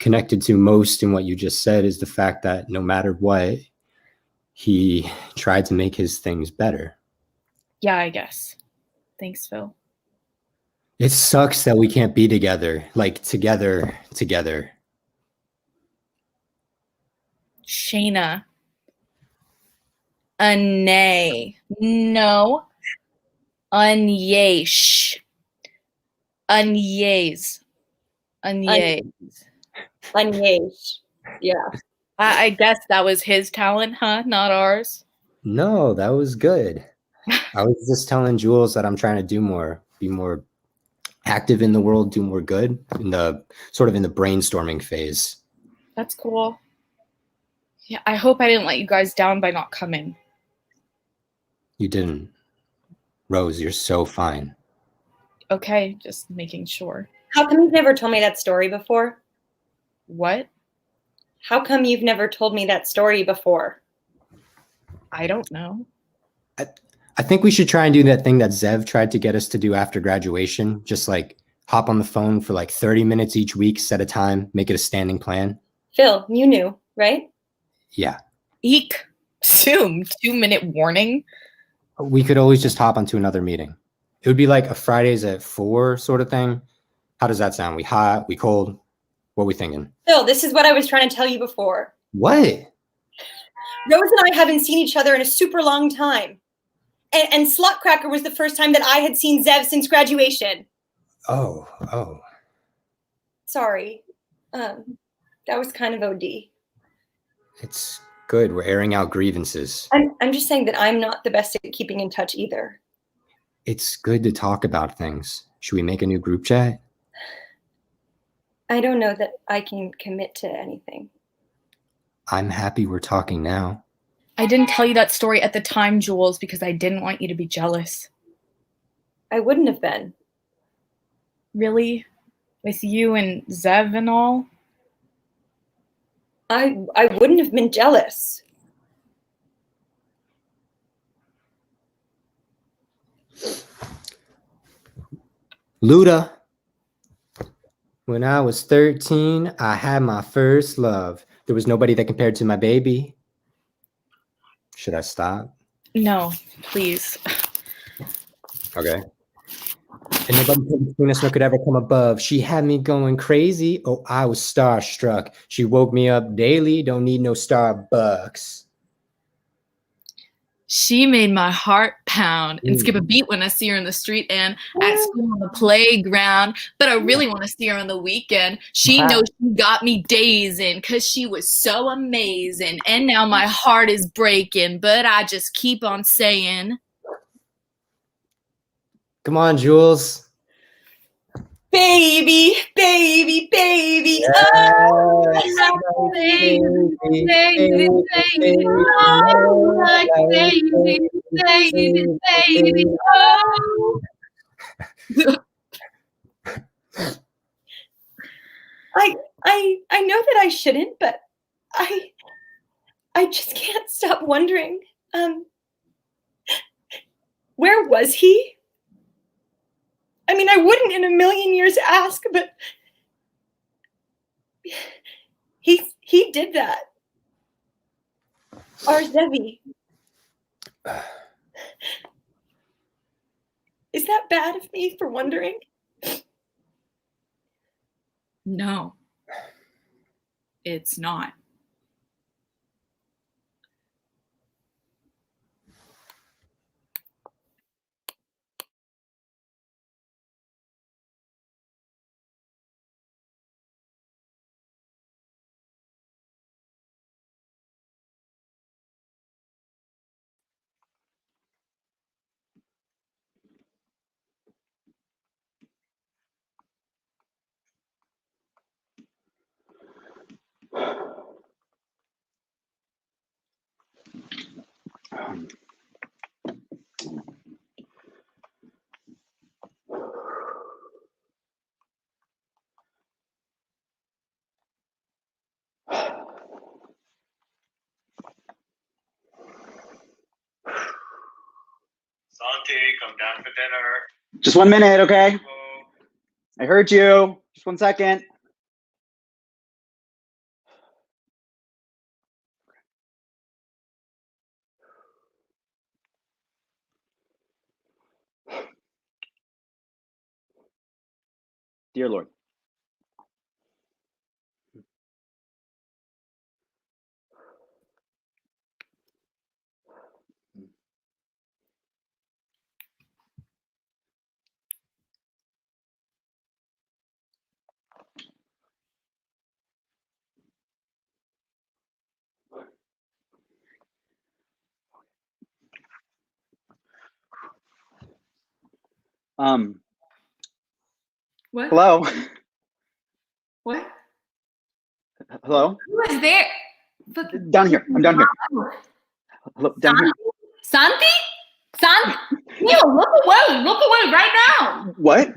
connected to most in what you just said, is the fact that no matter what, He tried to make his things better. Yeah, I guess. Thanks, Phil. It sucks that we can't be together, like together. Shayna. Anay. No. Unyesh. Unyays. Unyays. Unyesh. Yeah. I guess that was his talent, huh? Not ours. No, that was good. I was just telling Jules that I'm trying to do more, be more active in the world, do more good in the brainstorming phase. That's cool. Yeah, I hope I didn't let you guys down by not coming. You didn't. Rose, you're so fine. Okay, just making sure. How come you've never told me that story before? What? How come you've never told me that story before? I don't know. I think we should try and do that thing that Zev tried to get us to do after graduation. Just like hop on the phone for like 30 minutes each week, set a time, make it a standing plan. Phil, you knew, right? Yeah. Eek. Zoom. 2-minute warning. We could always just hop onto another meeting. It would be like a Fridays at 4 sort of thing. How does that sound? We hot, we cold? What are we thinking? Phil, this is what I was trying to tell you before. What? Rose and I haven't seen each other in a super long time. And Slutcracker was the first time that I had seen Zev since graduation. Oh. Sorry. That was kind of OD. It's good. We're airing out grievances. I'm just saying that I'm not the best at keeping in touch either. It's good to talk about things. Should we make a new group chat? I don't know that I can commit to anything. I'm happy we're talking now. I didn't tell you that story at the time, Jules, because I didn't want you to be jealous. I wouldn't have been. Really? With you and Zev and all? I wouldn't have been jealous. Luda. When I was 13, I had my first love. There was nobody that compared to my baby. Should I stop? No, please. Okay. And nobody put between us nor could ever come above. She had me going crazy. Oh, I was starstruck. She woke me up daily. Don't need no Starbucks. She made my heart pound and skip a beat when I see her in the street and at school on the playground. But I really want to see her on the weekend. She knows she got me dazing because she was so amazing. And now my heart is breaking, but I just keep on saying. Come on, Jules. Baby, baby, baby. Yeah. Oh, baby, baby, baby, oh, like baby, baby, baby, oh. I know that I shouldn't, but I just can't stop wondering. Where was he? I mean, I wouldn't in a million years ask, but he did that. Ars Nova. Is that bad of me for wondering? No, it's not. Santi, come down for dinner. Just 1 minute, okay? I heard you. Just 1 second. Dear Lord. What? Hello? What? Hello? Who is there? Down here. I'm down here. Hello, down here. Santi? Santi? Neil, look away. Look away right now. What?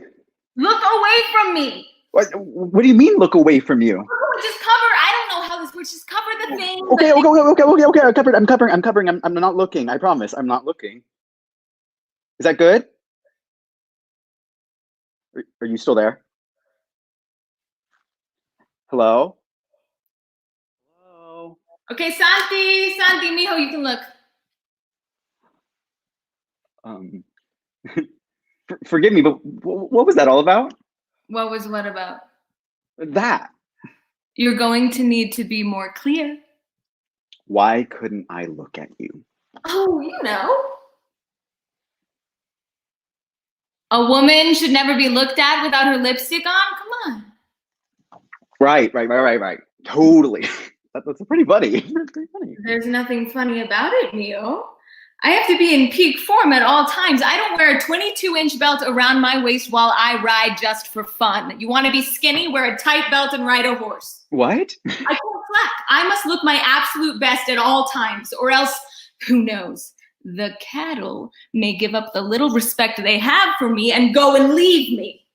Look away from me. What do you mean look away from you? Just cover. I don't know how this works. Just cover the thing. Okay. I'm covering. I'm not looking. I promise. I'm not looking. Is that good? Are you still there? Hello? Hello? Okay, Santi, mijo, you can look. Forgive me, but what was that all about? What was what about? That. You're going to need to be more clear. Why couldn't I look at you? Oh, you know. A woman should never be looked at without her lipstick on? Come on. Right. Totally. That's pretty funny. There's nothing funny about it, Mio. I have to be in peak form at all times. I don't wear a 22-inch belt around my waist while I ride just for fun. You want to be skinny? Wear a tight belt and ride a horse. What? I can't slack. I must look my absolute best at all times, or else, who knows, the cattle may give up the little respect they have for me and go and leave me.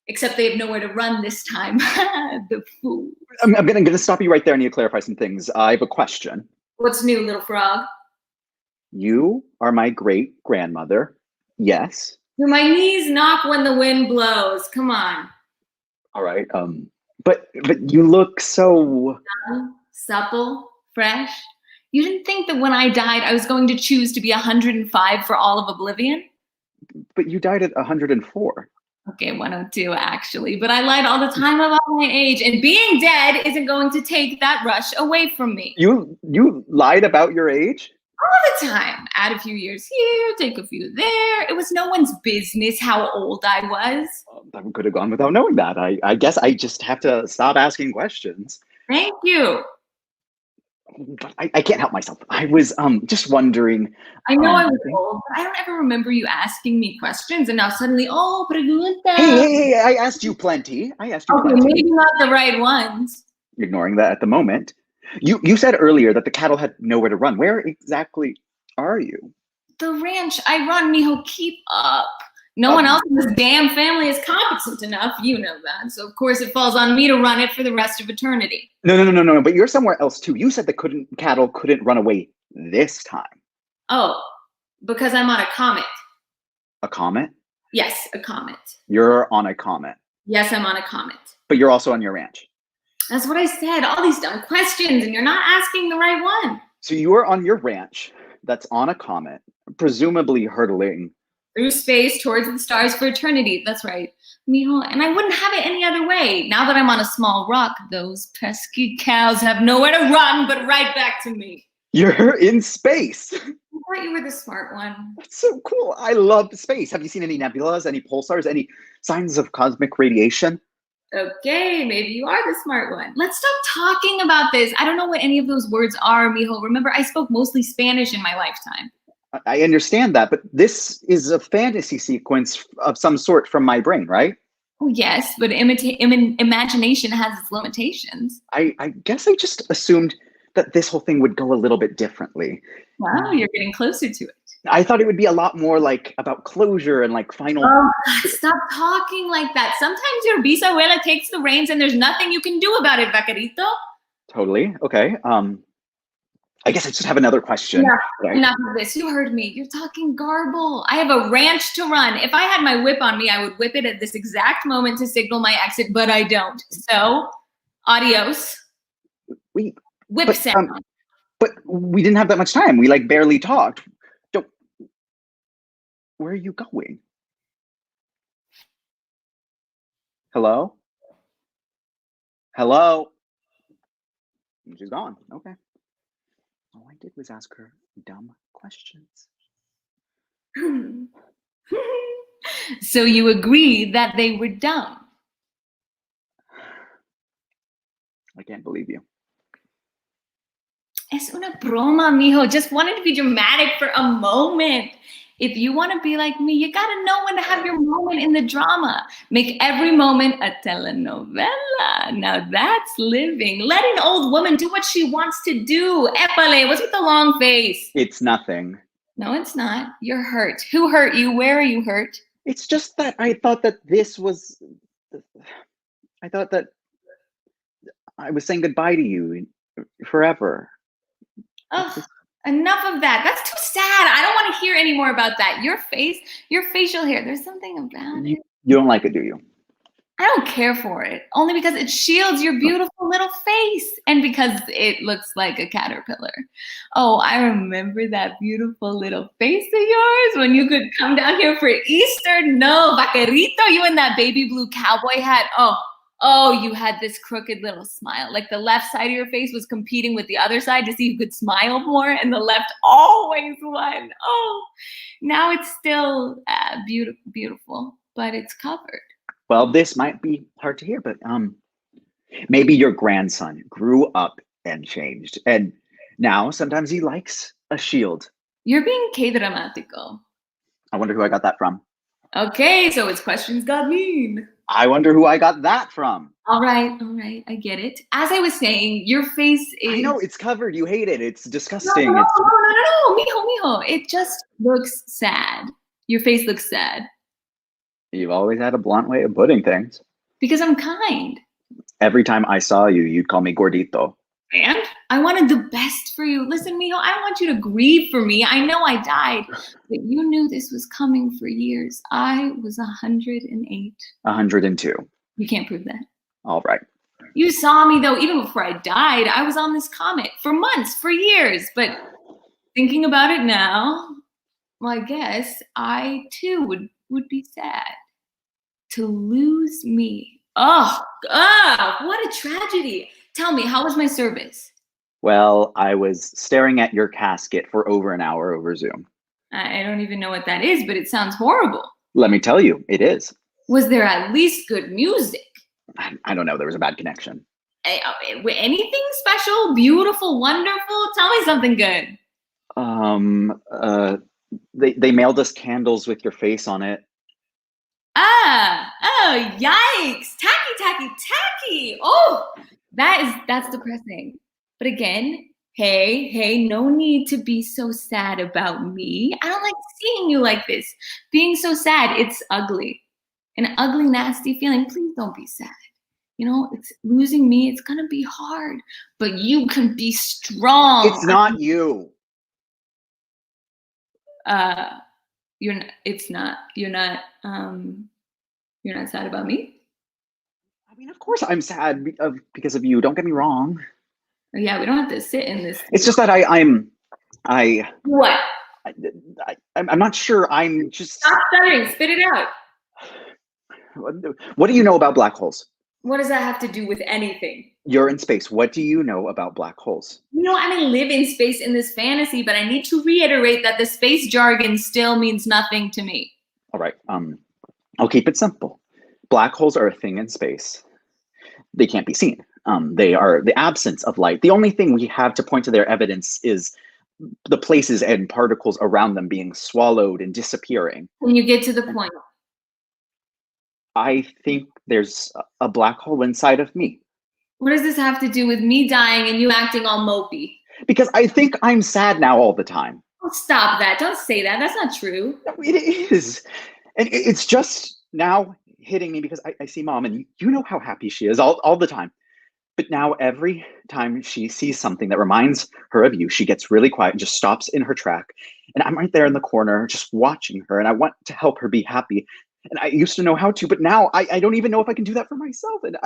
Except they have nowhere to run this time. The fool. I'm gonna stop you right there. I need to clarify some things. I have a question. What's new, little frog? You are my great-grandmother. Yes. Do my knees knock when the wind blows? Come on. All right. But you look so supple, fresh. You didn't think that when I died, I was going to choose to be 105 for all of oblivion? But you died at 104. Okay, 102 actually, but I lied all the time about my age, and being dead isn't going to take that rush away from me. You lied about your age? All the time. Add a few years here, take a few there. It was no one's business how old I was. I could have gone without knowing that. I guess I just have to stop asking questions. Thank you. But I can't help myself. I was just wondering. I know I was old, but I don't ever remember you asking me questions, and now suddenly, oh, pregunta. Hey, I asked you plenty. Okay, maybe not the right ones. Ignoring that at the moment. You said earlier that the cattle had nowhere to run. Where exactly are you? The ranch I run, mijo, keep up. No one else in this damn family is competent enough. You know that. So, of course, it falls on me to run it for the rest of eternity. No. But you're somewhere else, too. You said the cattle couldn't run away this time. Oh, because I'm on a comet. A comet? Yes, a comet. You're on a comet. Yes, I'm on a comet. But you're also on your ranch. That's what I said. All these dumb questions, and you're not asking the right one. So you are on your ranch that's on a comet, presumably hurtling through space towards the stars for eternity. That's right, mijo. And I wouldn't have it any other way. Now that I'm on a small rock, those pesky cows have nowhere to run but right back to me. You're in space. I thought you were the smart one. That's so cool. I love space. Have you seen any nebulas, any pulsars, any signs of cosmic radiation? Okay, maybe you are the smart one. Let's stop talking about this. I don't know what any of those words are, mijo. Remember, I spoke mostly Spanish in my lifetime. I understand that, but this is a fantasy sequence of some sort from my brain, right? Oh, yes, but imagination has its limitations. I guess I just assumed that this whole thing would go a little bit differently. Wow, you're getting closer to it. I thought it would be a lot more like about closure and like final. Oh, God, stop talking like that. Sometimes your bisabuela takes the reins and there's nothing you can do about it, vaquerito. Totally. Okay. I guess I just have another question. Yeah, right? Enough of this. You heard me. You're talking garble. I have a ranch to run. If I had my whip on me, I would whip it at this exact moment to signal my exit, but I don't. So, adios. Whip sound. But we didn't have that much time. We like barely talked. Where are you going? Hello? Hello? And she's gone. Okay. All I did was ask her dumb questions. So you agree that they were dumb? I can't believe you. Es una broma, mijo. Just wanted to be dramatic for a moment. If you want to be like me, you gotta know when to have your moment in the drama. Make every moment a telenovela. Now that's living. Let an old woman do what she wants to do. Epale, what's with the long face? It's nothing. No, it's not. You're hurt. Who hurt you? Where are you hurt? It's just that I thought that this was... I thought that I was saying goodbye to you forever. Oh, enough of that. That's too sad. I don't want to hear any more about that. Your face, your facial hair, there's something about it. You don't like it, do you? I don't care for it. Only because it shields your beautiful little face and because it looks like a caterpillar. Oh, I remember that beautiful little face of yours when you could come down here for Easter. No, vaquerito, you in that baby blue cowboy hat. Oh, you had this crooked little smile. Like the left side of your face was competing with the other side to see who could smile more, and the left always won. Oh, now it's still beautiful, but it's covered. Well, this might be hard to hear, but maybe your grandson grew up and changed, and now sometimes he likes a shield. You're being K-dramatico. I wonder who I got that from. Okay, so it's questions got mean. I wonder who I got that from. All right, I get it. As I was saying, your face is... I know, it's covered. You hate it. It's disgusting. No, mijo. It just looks sad. Your face looks sad. You've always had a blunt way of putting things. Because I'm kind. Every time I saw you, you'd call me gordito. And I wanted the best for you. Listen, mijo, I don't want you to grieve for me. I know I died, but you knew this was coming for years. I was 108. 102. You can't prove that. All right. You saw me, though, even before I died. I was on this comic for months, for years. But thinking about it now, well, I guess I, too, would be sad to lose me. Oh, what a tragedy. Tell me, how was my service? Well, I was staring at your casket for over an hour over Zoom. I don't even know what that is, but it sounds horrible. Let me tell you, it is. Was there at least good music? I don't know. There was a bad connection. Anything special, beautiful, wonderful? Tell me something good. They mailed us candles with your face on it. Oh, yikes. Tacky. Oh, that's depressing. But again, hey, no need to be so sad about me. I don't like seeing you like this. Being so sad, it's ugly. An ugly, nasty feeling. Please don't be sad. You know, it's losing me. It's going to be hard, but you can be strong. It's not you. You're not sad about me? I mean, of course I'm sad because of you. Don't get me wrong. Yeah, we don't have to sit in this. It's just that I'm What? I'm not sure. I'm just... Stop stuttering. Spit it out. What do you know about black holes? What does that have to do with anything? You're in space. What do you know about black holes? You know, I may live in space in this fantasy, but I need to reiterate that the space jargon still means nothing to me. All right. I'll keep it simple. Black holes are a thing in space. They can't be seen. They are the absence of light. The only thing we have to point to their evidence is the places and particles around them being swallowed and disappearing. Can you get to the point? I think there's a black hole inside of me. What does this have to do with me dying and you acting all mopey? Because I think I'm sad now all the time. Oh, stop that. Don't say that. That's not true. No, it is. And it's just now hitting me because I see Mom, and you know how happy she is all the time. But now every time she sees something that reminds her of you, she gets really quiet and just stops in her track. And I'm right there in the corner just watching her, and I want to help her be happy. And I used to know how to, but now I don't even know if I can do that for myself. And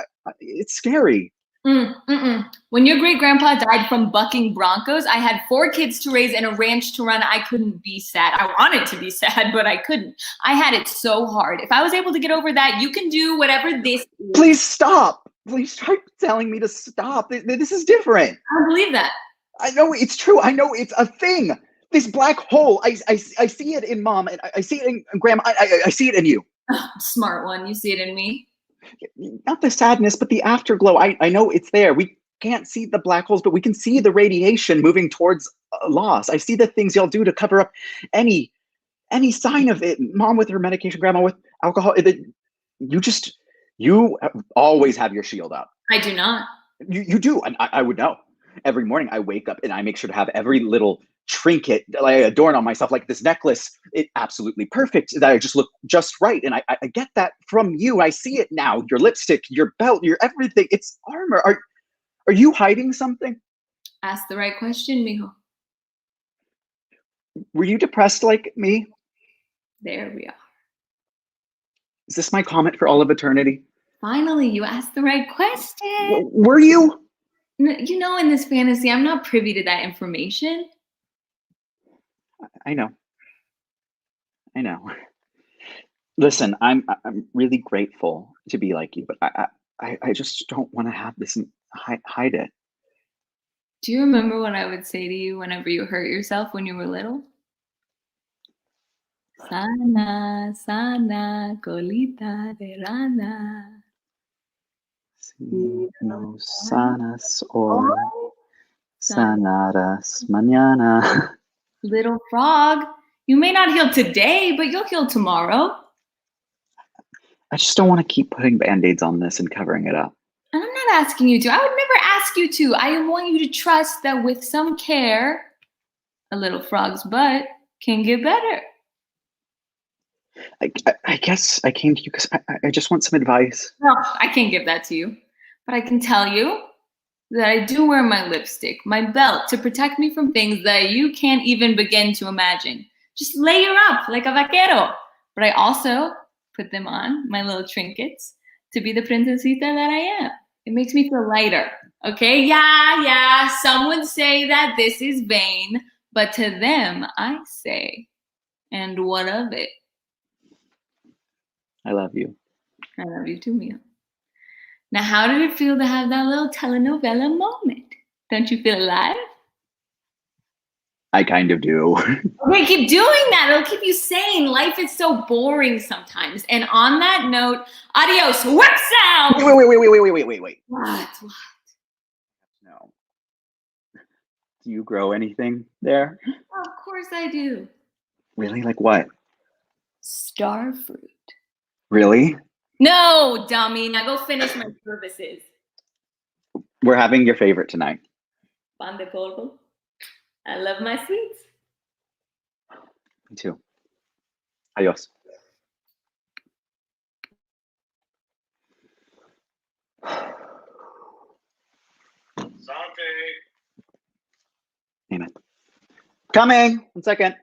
it's scary. When your great grandpa died from bucking broncos, I had 4 kids to raise and a ranch to run. I couldn't be sad. I wanted to be sad, but I couldn't. I had it so hard. If I was able to get over that, you can do whatever this is. Please stop. Please try telling me to stop. This is different. I don't believe that. I know it's true. I know it's a thing. This black hole. I see it in Mom, and I see it in Grandma. I see it in you. Smart one. You see it in me. Not the sadness, but the afterglow. I know it's there. We can't see the black holes, but we can see the radiation moving towards loss. I see the things y'all do to cover up any sign of it. Mom with her medication, Grandma with alcohol. You always have your shield up. I do not. You do. And I would know. Every morning I wake up and I make sure to have every little trinket I adorn on myself, like this necklace. It's absolutely perfect, that I just look just right. And I get that from you. I see it now. Your lipstick, your belt, your everything. It's armor. Are you hiding something? Ask the right question, mijo. Were you depressed like me? There we are. Is this my comment for all of eternity? Finally, you asked the right question. Were you? You know, in this fantasy, I'm not privy to that information. I know. Listen, I'm really grateful to be like you, but I just don't want to have this and hide it. Do you remember what I would say to you whenever you hurt yourself when you were little? Sana, sana, colita de rana. Si no sanas hoy, sanarás mañana. Little frog, you may not heal today, but you'll heal tomorrow. I just don't want to keep putting band-aids on this and covering it up. And I'm not asking you to. I would never ask you to. I want you to trust that with some care, a little frog's butt can get better. I guess I came to you because I just want some advice. No, I can't give that to you. But I can tell you that I do wear my lipstick, my belt, to protect me from things that you can't even begin to imagine. Just layer up like a vaquero. But I also put them on, my little trinkets, to be the princesita that I am. It makes me feel lighter. Okay? Yeah. Some would say that this is vain, but to them, I say, and what of it? I love you. I love you too, Mia. Now, how did it feel to have that little telenovela moment? Don't you feel alive? I kind of do. Okay, keep doing that. It'll keep you sane. Life is so boring sometimes. And on that note, adios, whip sound! Wait. What? No. Do you grow anything there? Oh, of course I do. Really? Like what? Starfruit. Really? No, dummy. Now go finish my services. We're having your favorite tonight. Pan de polvo. I love my sweets. Me too. Adios. Sante. Amen. Coming. 1 second.